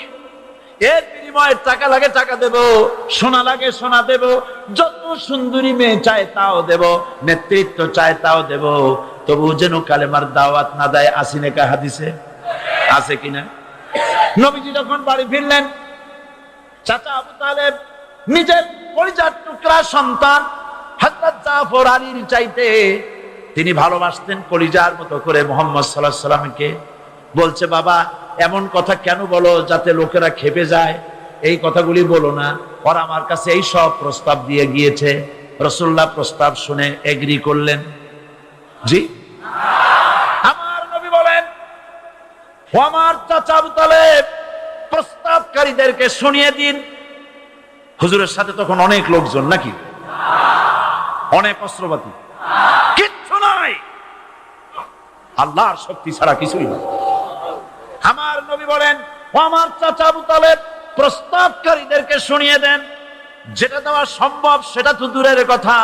এর বিনিময়ে টাকা লাগে টাকা দেব, সোনা লাগে সোনা দেব, যত সুন্দরী মেয়ে চায় তাও দেব, নেতৃত্ব চায় তাও দেব, তবু যেন কালেমার দাওয়াত না দেয়। আসিনে কা হাদিসে আছে কিনা? নবীজি যখন বাড়ি ফিরলেন, চাচা আবু তালেব নিজের পরিজাত টুকরা সন্তান হযরত জাফর আলীর চাইতে তিনি ভালোবাসতেন কলিজার মতো করে মুহাম্মদ সাল্লাল্লাহু আলাইহি সাল্লামকে। বলছে, বাবা, এমন কথা কেন বলো যাতে লোকেরা খেপে যায়? এই কথাগুলি বলো না। ওরা আমার কাছে এই সব প্রস্তাব দিয়ে গিয়েছে। রাসূলুল্লাহ প্রস্তাব শুনে এগ্রি করলেন। জি, আমার নবী বলেন, ও আমার চাচা আবু তালেব, প্রস্তাবকারীদেরকে শুনিয়ে দিন। হুজুরের সাথে তখন অনেক লোকজন, নাকি অনেক অস্ত্রপাতি, কিচ্ছু নাই, আল্লাহর শক্তি ছাড়া কিছুই না। আমার নবী বলেন, ও আমার চাচা আবু তালেব, প্রস্তাবকারীদেরকে শুনিয়ে দেন। যেটা দেওয়া সম্ভব সেটা তো দূরের কথা,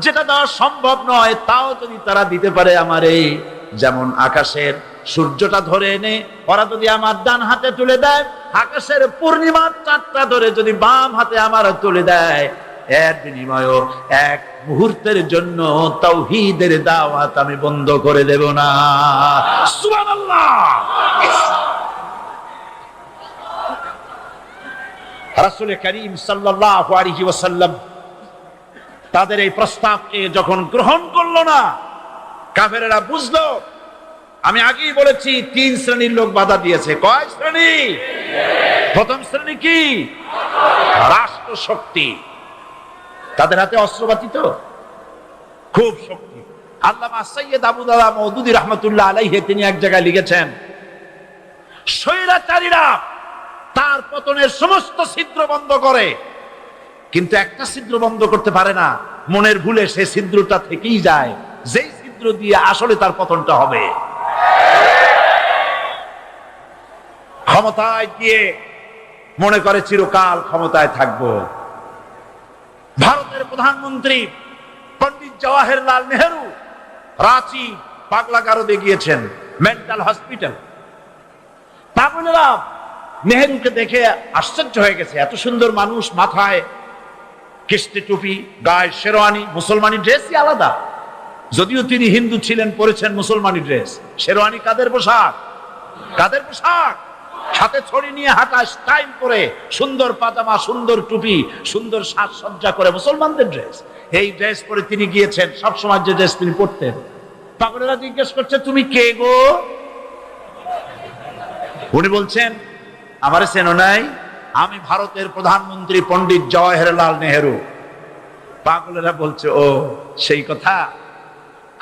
যেটা দেওয়া সম্ভব নয় তাও যদি তারা দিতে পারে আমারে, যেমন আকাশের সূর্যটা ধরে এনে ওরা যদি আমার ডান হাতে তুলে দেয়, আকাশের পূর্ণিমার চাঁদটা ধরে যদি বাম হাতে আমার তুলে দেয়, এর বিনিময়ে এক মুহূর্তের জন্য তাওহীদের দাওয়াত আমি বন্ধ করে দেব না। সুবহানাল্লাহ। রাসূল করিম সাল্লাল্লাহু আলাইহি ওয়াসাল্লাম তাদের এই প্রস্তাবকে যখন গ্রহণ করলো না, কাফেরেরা বুঝলো, আমি আগেই বলেছি 3 শ্রেণীর লোক বাধা দিয়েছে। কয় শ্রেণী? প্রথম শ্রেণী কি? রাষ্ট্র শক্তি, তাদের হাতে অস্ত্রপাতি তো খুব শক্তি। আল্লামা সৈয়দ আবু দাদা মওদুদী রাহমাতুল্লাহ আলাইহি তিনি এক জায়গায় লিখেছেন, স্বৈরাচারীরা তার পতনের সমস্ত ছিদ্র বন্ধ করে, কিন্তু একটা ছিদ্র বন্ধ করতে পারে না, মনের ভুলে সে ছিদ্রটা থেকেই যায়, যেই ছিদ্র দিয়ে আসলে তার পতনটা হবে। ক্ষমতায় গিয়ে মনে করে চিরকাল ক্ষমতায় থাকবো। ভারতের প্রধানমন্ত্রী পণ্ডিত জওয়াহরলাল নেহেরু রাঁচি পাগলা গারদে গিয়েছেন, মেন্টাল হসপিটাল। পাগলেরা নেহেরুকে দেখে আশ্চর্য হয়ে গেছে, এত সুন্দর মানুষ, মাথায় কিস্তি টুপি, গায়ে শেরওয়ানি, মুসলমানি ড্রেসই আলাদা। যদিও তিনি হিন্দু ছিলেন, পরেছেন মুসলমানি ড্রেস। শেরওয়ানি কাদের পোশাক? কাদের পোশাক? হাতে ছড়ি নিয়ে হাঁটা, স্টাইল করে, সুন্দর পাজামা, সুন্দর টুপি, সুন্দর সাজসজ্জা করে, মুসলমানদের ড্রেস। এই ড্রেস পরে তিনি গিয়েছেন, সবসময় যে ড্রেস তিনি পরতেন। পাগলেরা জিজ্ঞেস করছে, তুমি কে গো? উনি বলছেন, আমারে চেনো নাই? আমি ভারতের প্রধানমন্ত্রী পণ্ডিত জওয়াহরলাল নেহেরু। পাগলেরা বলছে, ও সেই কথা।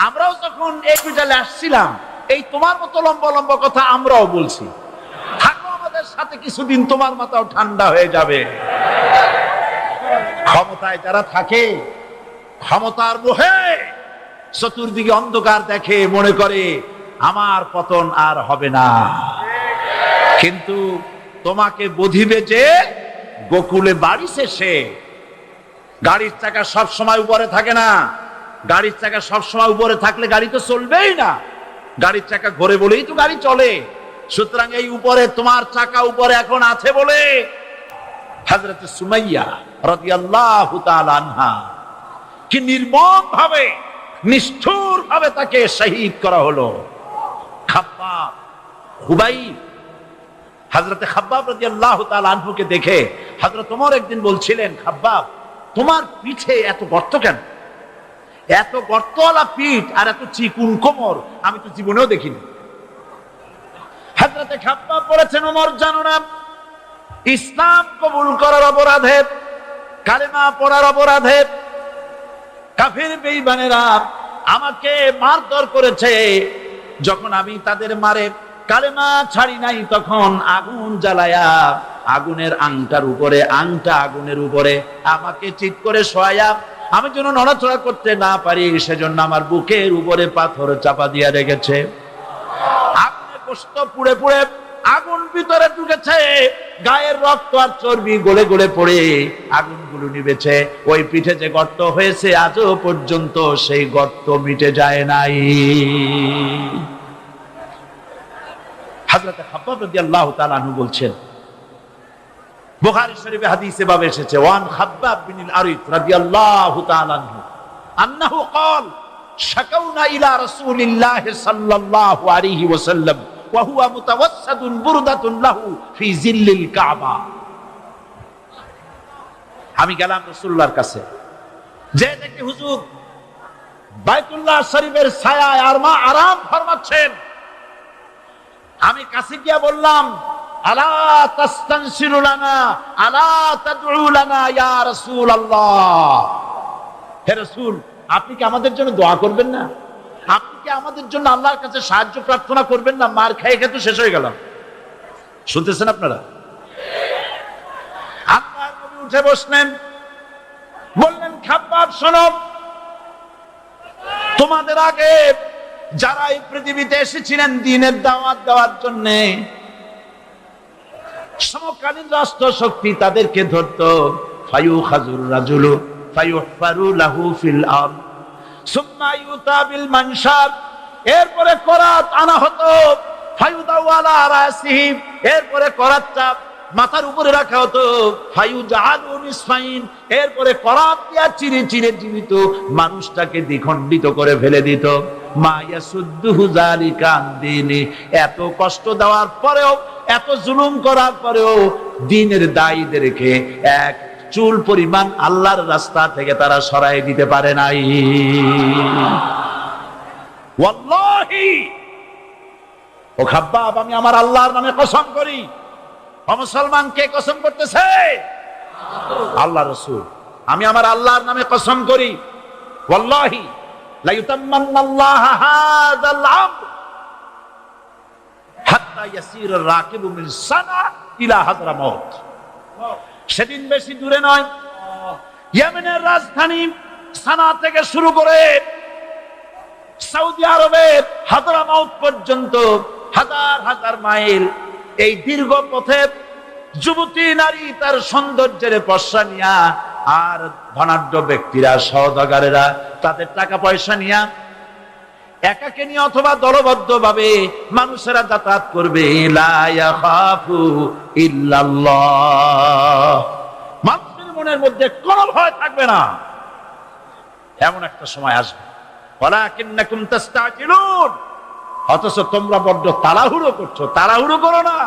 আমরাও যখন এই বিদ্যালয়ে আসছিলাম, এই তোমার মতো লম্বা লম্বা কথা আমরাও বলছি। থাকো আমাদের সাথে কিছুদিন, তোমার মাথাও ঠান্ডা হয়ে যাবে। ক্ষমতায় যারা থাকে, ক্ষমতার মোহে চতুর্দিকে অন্ধকার দেখে, মনে করে আমার পতন আর হবে না। কিন্তু তোমাকে বধিবে যে গোকুলে বাড়ি শেষে। গাড়ির চাকা সব সময় উপরে থাকে না। গাড়ির চাকা সব সময় উপরে থাকলে গাড়ি তো চলবেই না। গাড়ির চাকা ঘোরে বলেই তো গাড়ি চলে। সুতরাং এই উপরে, তোমার চাকা উপরে এখন আছে বলে হযরত সুমাইয়া রাদিয়াল্লাহু তাআলা আনহা কি নির্মম ভাবে, নিষ্ঠুর ভাবে তাকে শহীদ করা হলো। খাব্বাব, খুবাইব, হযরত খাব্বাব রাদিয়াল্লাহু তাআলা আনহুকে দেখে হযরত ওমর একদিন বলছিলেন, খাব্বাব তোমার পিঠে এত গর্ত কেন? এত গর্তওয়ালা পিঠ আর এত চিকুন কোমর আমি তো জীবনেও দেখিনি। হযরত খাব্বাব বলেছেন, ওমর জানো না, ইসলাম কবুল করার অপরাধে, কালেমা পড়ার অপরাধে কাফির বেঈমানেরা আমাকে মারধর করেছে। যখন আমি তাদের মারে কালেমা ছাড়ি নাই, তখন আগুন জ্বালায়া আগুনের আংটার উপরে, আংটা আগুনের উপরে আমাকে চিৎ করে শোয়ায়া, আমি যেন নড়াচড়া করতে না পারি সেজন্য আমার বুকের উপরে পাথর চাপা দিয়া রেখেছে। আগুনে কষ্ট পুড়ে পুড়ে আগুন ভিতরে ঢুকেছে, গায়ের রক্ত আর চর্বি গলে গলে পড়ে আগুনগুলো নিভেছে। ওই পিঠে যে গর্ত হয়েছে আজও পর্যন্ত সেই গর্ত মিটে যায় নাই। হযরত খাব্বাব রাদিয়াল্লাহু তাআলা আনহু বলছেন, বুখারী শরীফে হাদিসে ভাবে এসেছে, ওয়ান খাব্বাব বিনুল আরিত রাদিয়াল্লাহু তাআলা আনহু আন্নাহু ক্বাল শাকাউনা ইলা রাসূলিল্লাহ সাল্লাল্লাহু আলাইহি ওয়াসাল্লাম ওয়া হুয়া মুতাওয়াসসাদুন বুরদাতুন লাহু ফি জিল্লিল কাবা। আমি গেলাম রাসূলুল্লাহর কাছে, যে দেখি হুজুর বাইতুল্লাহ শরীফের ছায়ায় আর মা আরাম ফরমাচ্ছেন। আমি কাছে গিয়া বললাম, আলা তাস্তানসিরু লানা, আলা তাদউ লানা ইয়া রাসূলুল্লাহ। হে রাসূল, আপনি কি আমাদের জন্য দোয়া করবেন না? আপনি কি আমাদের জন্য আল্লাহর কাছে সাহায্য প্রার্থনা করবেন না? মার খেয়ে খেয়ে তো শেষ হয়ে গেলাম। শুনতেছেন আপনারা? আল্লাহর নবী উঠে বসলেন, বললেন, খাব্বাব শোনো, তোমাদের আগে যারা এই পৃথিবীতে এসেছিলেন দ্বীনের দাওয়াত দেওয়ার জন্য, সমকালীন রাষ্ট্র শক্তি তাদেরকে ধরতো, ফায়ুখাজুর রাজুলু ফায়ুহফারু লাহু ফিল আরদ সুম্মা ইউতা বিল মানশাব, এরপরে করাত আনা হতো, ফায়ুদাউ আলা রাসিহি, এরপরে করাতটা মাথার উপরে রাখা হতো, ফায়ুজালু নিসফাইন, এরপরে করাত দিয়া চিরে চিরে জীবিত মানুষটাকে দ্বিখণ্ডিত করে ফেলে দিত। মা ইয়াসুদ্দুহু যালিকা আন দীনি, এত কষ্ট দেওয়ার পরেও, এত জুলুম করার পরেও দ্বীনের দায়ীদেরকে এক চুল পরিমাণ আল্লাহর রাস্তা থেকে তারা সরাই দিতে পারে নাই। ওয়াল্লাহি, ও খাব্বাব, আমি আমার আল্লাহর নামে কসম করি। ও মুসলমান, কে কসম করতেছে? আল্লাহ রাসূল। আমি আমার আল্লাহর নামে কসম করি, ওয়াল্লাহি লা ইউতাম্মান্নাল্লাহু হাযাল আমর হাত্তা ইয়াসির রাকিবু মিন সানা ইলা হাদরামাউত। সেদিন বেশি দূরে নয়, ইয়েমেনের রাজধানী সানা থেকে শুরু করে সৌদি আরবের হাদরামাউত পর্যন্ত হাজার হাজার মাইল, এই দীর্ঘ পথে যুবতী নারী তার সৌন্দর্যের পশ্চা নিয়া, আর ধনাঢ্য ব্যক্তিরা, সওদাগরেরা তাদের টাকা পয়সা নিয়া একাকে নিয়ে অথবা দলবদ্ধ ভাবে মানুষেরা যাতায়াত করবে। লা ইয়াখাফু ইল্লাল্লাহ, মানুষের মনের মধ্যে কোনো ভয় থাকবে না। এমন একটা সময় আসবে, ওয়ালাকিন্নাকুম তাস্তাজিলুন, অথচ তোমরা বড্ড তাড়াহুড়ো করছো। তাড়াহুড়ো করো না,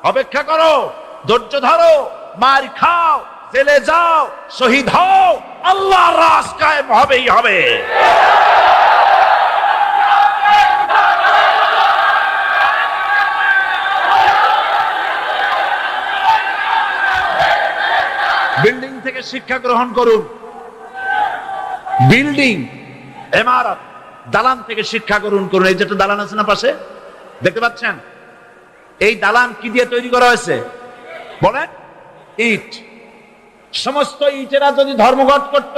অপেক্ষা করো, ধৈর্য ধরো, মার খাও, জেলে যাও, শহীদ হও, আল্লাহর রাজ কায়েম হবেই হবে। বিল্ডিং থেকে শিক্ষা গ্রহণ করুন, বিল্ডিং, ইমারত, দালান থেকে শিক্ষা গ্রহণ করুন। এই যেটা দালান আছে না পাশে, দেখতে পাচ্ছেন? এই দালান কি দিয়ে তৈরি করা হয়েছে বলেন? ইট। সমস্ত ইটেরা যদি ধর্মঘট করত,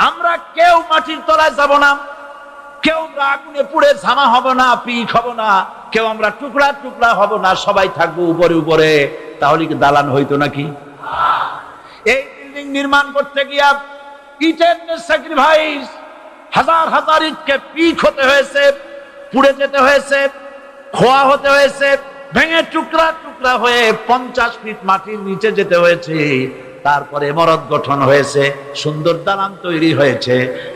আমরা কেউ মাটির তলায় যাব না, কেউ আগুনে পুড়ে ঝামা হব না, পিক হব না, কেউ আমরা টুকরা টুকরা হব না, সবাই থাকবো উপরে উপরে, তাহলে কি দালান হইতো নাকি? এই বিল্ডিং নির্মাণ করতে গিয়া ইটের স্যাক্রিফাইস, হাজার হাজার ইটকে পিক হতে হয়েছে, পুড়ে যেতে হয়েছে, খোয়া হতে হয়েছে, ভেঙে টুকরা টুকরা হয়ে 50 ফিট মাটির নিচে যেতে হয়েছে। তারপরে ইমারত গঠন হয়েছে, সুন্দর দালান তৈরি হয়েছে।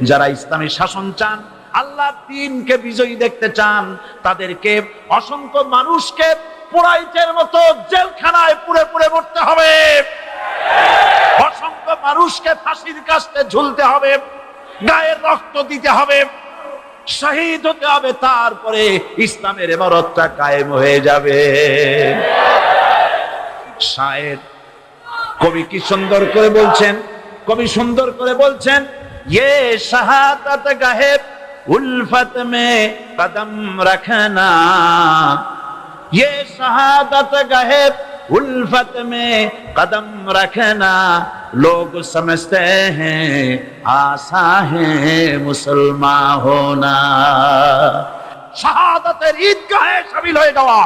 যারা ইসলামী শাসন চান, আল্লাহর দ্বীনকে বিজয়ী দেখতে চান, তাদেরকে অসংখ্য মানুষকে পোড়াইটের মতো জেলখানায় পুড়ে পুড়ে মরতে হবে, অসংখ্য মানুষকে ফাঁসির কাস্তে ঝুলতে হবে, গায়ের রক্ত দিতে হবে, শহীদ হতে হবে, তারপরে ইসলামের ইমারতটা কায়েম হয়ে যাবে। শায়ের কবি কি সুন্দর করে বলছেন, কবি সুন্দর করে বলছেন, ये शहादत गाहे उल्फत में कदम रखना, ये शहादत गाहे उल्फत में कदम रखना, लोग समझते हैं आसा है मुसलमान होना। शहादतेर ईदगाहे शामिल হয়ে যাওয়া।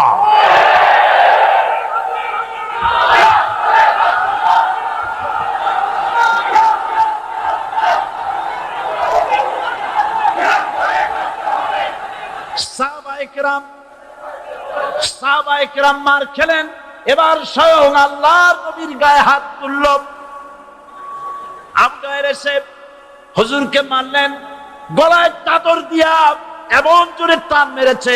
সাহাবায়ে কেরাম মার খেলেন, এবার স্বয়ং আল্লাহর নবীর গায়ে হাত তুলল। আবু জাহেল এসে হুজুরকে মারলেন, গলায় চাদর দিয়া এমন জোরে টান মেরেছে,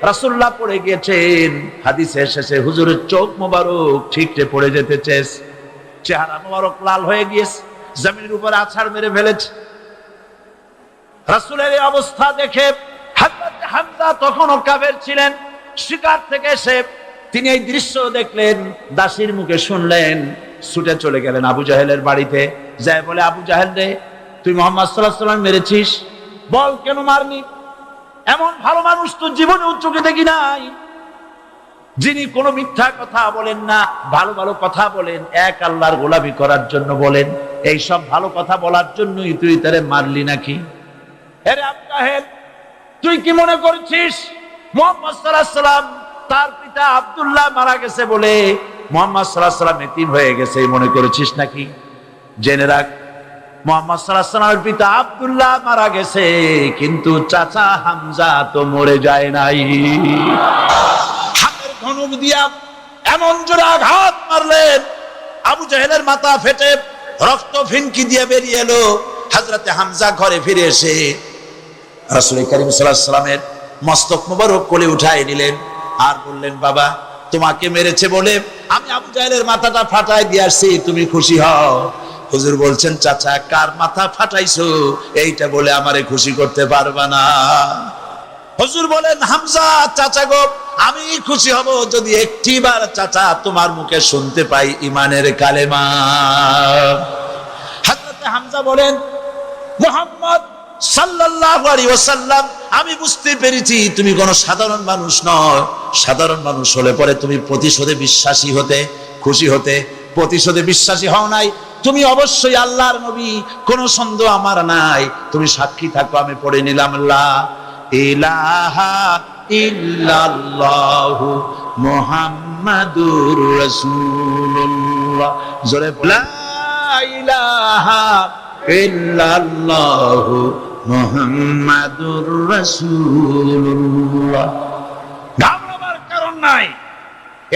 রাসূলুল্লাহ পড়ে গিয়েছেন। হাদিসে এসেছে হুজুরের চোখ মোবারক ঠিকরে পড়ে যেতেছে, চেহারা মোবারক লাল হয়ে গিয়েছে, জমিনের উপর আছাড় মেরে ফেলেছে। রাসূলের এই অবস্থা দেখে হযরত হামজা তখনও কাফের ছিলেন, শিকার থেকে এসে তিনি এই দৃশ্য দেখলেন, দাসীর মুখে শুনলেন, ছুটে চলে গেলেন আবু জাহেলের বাড়িতে। যায় বলে, আবু জাহেল রে, তুই মুহাম্মদ সাল্লাল্লাহু আলাইহি ওয়াসাল্লাম মেরেছিস, বল কেন মারলি? এমন ভালো মানুষ তো জীবনে চোখে দেখি নাই, যিনি কোনো মিথ্যা কথা বলেন না, ভালো ভালো কথা বলেন, এক আল্লাহর গোলামি করার জন্য বলেন। এই সব ভালো কথা বলার জন্যই তুই তারে মারলি নাকি? আরে আবু জাহেল, তুই কি মনে করছিস মুহাম্মদ সাল্লাল্লাহু আলাইহি ওয়াসাল্লাম তার পিতা আব্দুল্লাহ মারা গেছে বলে মুহাম্মদ সাল্লাল্লাহু আলাইহি ওয়াসাল্লাম এতিম হয়ে গেছে মনে করেছিস নাকি? জেনে রাখ, মুহাম্মদ সাল্লাল্লাহু আলাইহি ওয়াসাল্লামের পিতা আব্দুল্লাহ মারা গেছে, কিন্তু চাচা হামজা তো মরে যায় নাই। হাতের ধনুক দিয়া এমন জোরে আঘাত মারলেন, আবু জাহেলের মাথা ফেটে রক্ত ফিনকি দিয়ে বেরিয়ে এলো। হযরতে হামজা ঘরে ফিরে এসে রাসূল করিম সাল্লাল্লাহু আলাইহি ওয়াসাল্লামের মস্তক মোবারক কোলে উঠায় নিলেন আর বললেন, বাবা তোমাকে মেরেছে বলে আমি আবু জাহেলের মাথাটা ফাটাই দিয়ে আসছি, তুমি খুশি হও। হুজুর বলছেন, চাচা কার মাথা ফাটাইছো এইটা বলে আমারে খুশি করতে পারবা না। হুজুর বলেন, হামজা চাচা গো, আমি খুশি হব যদি একটিবার চাচা তোমার মুখে শুনতে পাই ঈমানের কালেমা। হযরত হামজা বলেন, মুহাম্মদ সাল্লাল্লাহু আলাইহি ওয়াসাল্লাম, আমি বুঝতে পেরেছি তুমি কোনো সাধারণ মানুষ নও। সাধারণ মানুষ হলে পরে তুমি প্রতিশোধে বিশ্বাসী হতে, খুশি হতে। প্রতিশোধে বিশ্বাসী হও নাই, তুমি অবশ্যই আল্লাহর নবী, কোনো সন্দেহ আমার নাই। তুমি সাক্ষী থাকো, আমি পড়ে নিলাম, লা ইলাহা ইল্লাল্লাহু মুহাম্মাদুর রাসূলুল্লাহ। জোরে লা ইলাহা ইল্লাল্লাহু মুহাম্মাদুর রাসূলুল্লাহ। ঘাবড়াবার কারণ নাই।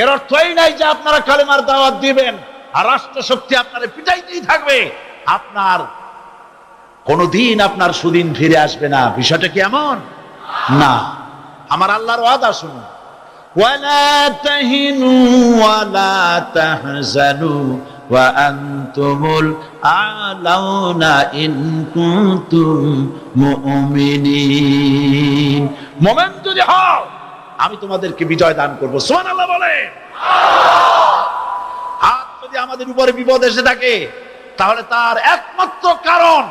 এর অর্থ এই নাই যে আপনারা কালেমার দাওয়াত দিবেন আর রাষ্ট্রশক্তি আপনারা পিটাইতেই থাকবে, আপনার কোনদিন আপনার সুদিন ফিরে আসবে না। বিষয়টা কি এমন না? আমার আল্লাহর ওয়াদা শুনুন, ওয়ালা তাহিনু ওয়ালা তাহজানু ওয়া আনতুমুল আলাউনা ইন কুনতুম মুমিনিন। মুমিন যদি হও আমি তোমাদেরকে বিজয় দান করব। সুবহানাল্লাহ বলে। আর যদি আমাদের উপরে বিপদ এসে থাকে তাহলে তার একমাত্র কারণ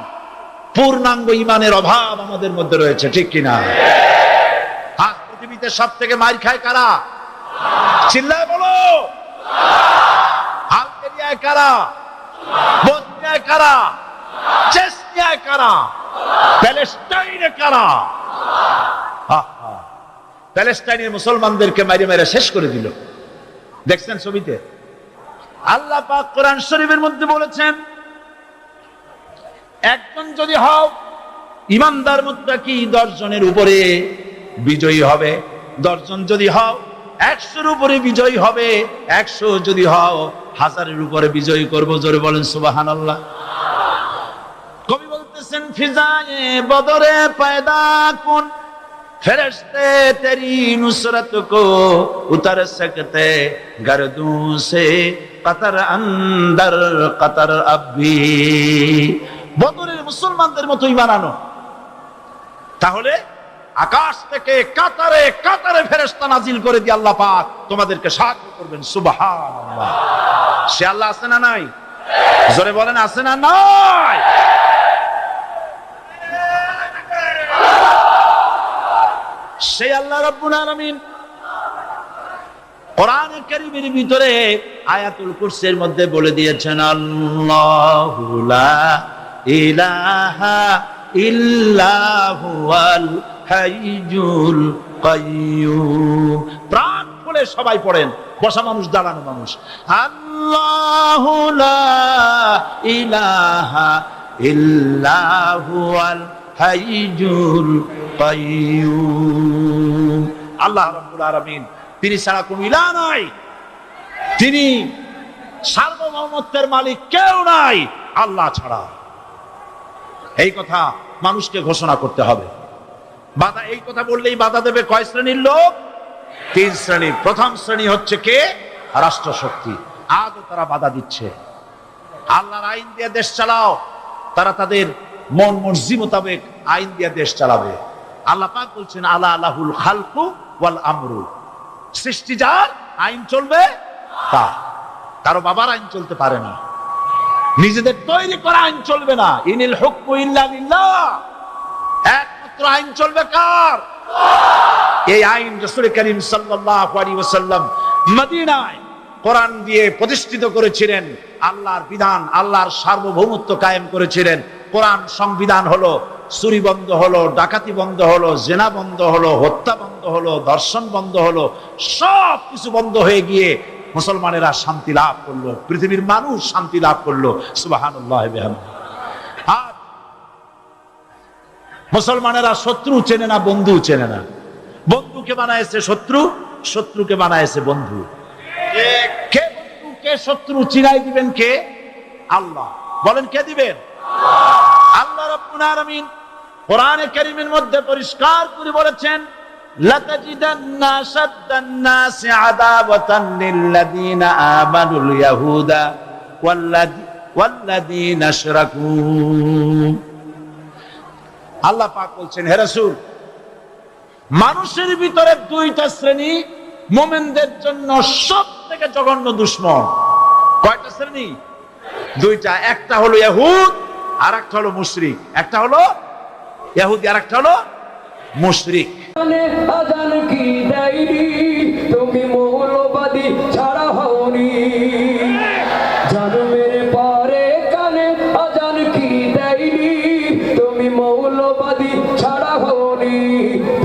পূর্ণাঙ্গ ঈমানের অভাব আমাদের মধ্যে রয়েছে, ঠিক কিনা? আজ পৃথিবীতে সবথেকে মার খায় কারা? চিল্লায় বলো। আলজেরিয়ায় কারা? বসনিয়ায় কারা? চেচনিয়ায় কারা? প্যালেস্টাইনে কারা? প্যালেস্টাইনের মুসলমানদেরকে মেরে মেরে শেষ করে দিল। দেখছেন ছবিতে? আল্লাহ পাক কোরআন শরীফের মধ্যে বলেছেন, একজন যদি হও ইমানদার মুত্তাকি 10 জনের উপরে বিজয়ী হবে। 10 জন যদি হও 100-এর উপরে বিজয়ী হবে। 100 যদি হও 1000-এর উপরে বিজয়ী করব। জোরে বলেন সুবহানাল্লাহ। কবি বলতেছেন, ফিজায়ে বদরে পয়দা কুন ফেরেশতে তেরি নুসরত কো উতার সকতে গর্দুঁ সে কতর আন্দর কতর আবি। বদরের মুসলমানদের মতো ঈমান আনো, তাহলে আকাশ থেকে কাতারে কাতারে ফেরেশতা নাজিল করে দিয়ে আল্লাহ পাক তোমাদেরকে সাহায্য করবেন। সুবহানাল্লাহ। সে আল্লাহ আছে না নাই? জোরে বলেন, আছে না নাই? সেই আল্লাহ রাব্বুল আলামিন কোরআনে কারীমের ভিতরে আয়াতুল কুরসির মধ্যে বলে দিয়েছেন, আল্লাহু লা ইলাহা ইল্লা হুয়াল হাইয়ুল কাইয়্যুম। প্রাণ খুলে সবাই পড়েন, বসা মানুষ, দাঁড়ানো মানুষ। আল্লাহু লা ইলাহা ইল্লা হুয়াল হাইয়ুল কাইয়্যুম। আল্লাহ রাব্বুল আলামিন, তিনি ছাড়া কোনো ইলাহ নাই, তিনি সার্বভৌমত্বের মালিক কেউ নাই আল্লাহ ছাড়া। এই কথা মানুষকে ঘোষণা করতে হবে। বাধা, এই কথা বললেই বাধা দেবে কয় শ্রেণীর লোক? 3 শ্রেণী। প্রথম শ্রেণী হচ্ছে কে? রাষ্ট্রশক্তি। আজও তারা বাধা দিচ্ছে। আল্লাহর আইন দিয়ে দেশ চালাও, তারা তাদের মন মর্জি মোতাবেক আইন দিয়ে দেশ চালাবে। আল্লাহ পাক বলছেন, আলা লাহুল খালকু ওয়াল আমরু। সৃষ্টি যার, আইন চলবে তা। কারো বাবার আইন চলতে পারে না, নিজেদের তৈরি করা আইন চলবে না। ইনিল হুকমু ইল্লা লিল্লাহ। একমাত্র আইন চলবে কার? এই আইন রাসূল করিম সাল্লাল্লাহু আলাইহি ওয়াসাল্লাম মদিনায় কোরআন দিয়ে প্রতিষ্ঠিত করেছিলেন। আল্লাহর বিধান, আল্লাহর সার্বভৌমত্ব কায়েম করেছিলেন। কোরআন সংবিধান হলো, চুরি বন্ধ হলো, ডাকাতি বন্ধ হলো, জেনা বন্ধ হলো, হত্যা বন্ধ হলো, ধর্ষণ বন্ধ হলো, সব কিছু বন্ধ হয়ে গিয়ে মুসলমানেরা শান্তি লাভ করলো, পৃথিবীর মানুষ শান্তি লাভ করলো। সুবহানাল্লাহ বিহামদিহি। মুসলমানেরা শত্রু চেনে না, বন্ধু চেনে না। বন্ধুকে বানাইছে শত্রু, শত্রুকে বানাইছে বন্ধু। কে বন্ধু কে শত্রু চিনাই দিবেন কে? আল্লাহ। বলেন কে দিবেন? আল্লাহ রাব্বুল আলামিন কোরআনে কারীমের মধ্যে পরিষ্কার করে বলেছেন, লাতাজিদান্না আশাদ্দান নাসি আদাওয়াতান লিল্লাযীনা আমানুল ইয়াহুদা ওয়াল্লাযীনা আশরাকু। আল্লাহ পাক বলছেন, হে রাসূল, মানুষের ভিতরে দুইটা শ্রেণী মুমিনদের জন্য সবথেকে জঘন্য দুশমন। কয়টা শ্রেণী? দুইটা। একটা হলো ইহুদ আর একটা হলো মুশরিক। একটা হলো ইহুদি আর একটা হলো মুশরিক। আজান কি দেয়নি, তুমি মৌলবাদী ছাড়া হওনি। জন্মের পরে কানে আজান কি দেয়নি, তুমি মৌলবাদী ছাড়া হওনি।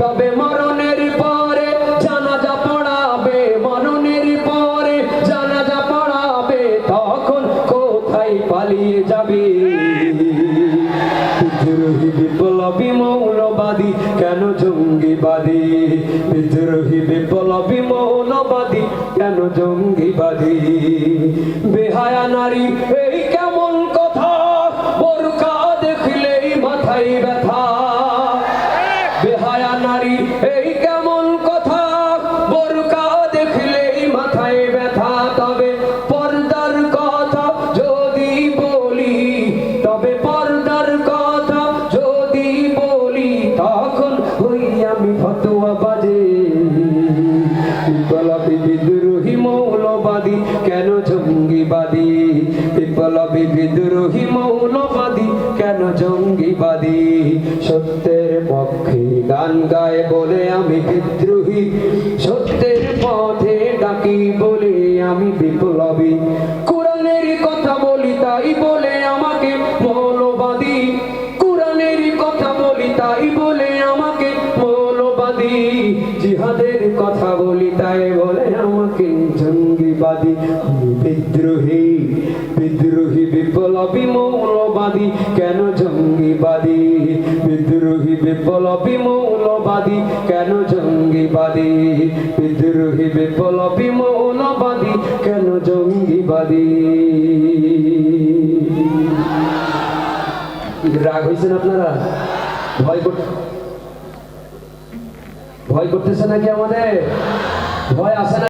তবে মরণের পরে জানাজা পড়াবে, মরণের পরে জানাজা পড়াবে, তখন কোথায় পালিয়ে যাবে? বিদ্রোহী বিপ্লবী মৌলবাদী কেন জঙ্গিবাদী? বিদ্রোহী বিপ্লবী মৌলবাদী কেন জঙ্গিবাদী? বেহায়া নারী এই কেমন কথা, বোরকা দেখলেই মাথায় ব্যথা। বেহায়া নারী এই কেমন কথা, বোরকা দেখলেই মাথায় ব্যথা। তবে পর্দার কথা যদি বলি, তবে পর্দার কথা যদি বলি, তখন হই আমি ফতোয়া বাজে। বিপ্লবী বিদ্রোহী মৌলবাদী কেন জঙ্গিবাদী? বিপ্লবী বিদ্রোহী মৌলবাদী কেন জঙ্গিবাদী? সত্যের পক্ষে গান গায় বলে আমি বিদ্রোহী, সত্যের পথে ডাকি বলে আমি বিপ্লবী। কোরআনের কথা বলি তাই বলে আমাকে মৌলবাদী, কোরআনের কথা বলি তাই বলে আমাকে মৌলবাদী। জিহাদের কথা বলি তাই বলে আমাকে জঙ্গিবাদী। আমি বিদ্রোহী, বিদ্রোহী বিপ্লবী মৌলবাদী কেন জঙ্গিবাদী? বিদ্রোহী বিপ্লবী মৌলবাদী কেন জঙ্গিবাদী? বিদ্রোহী বিপ্লবী মৌলবাদী কেন জঙ্গিবাদী? রাগ হয়েছেন আপনারা? ভয় করতেছে নাকি আমাদের? ভয় আসে না?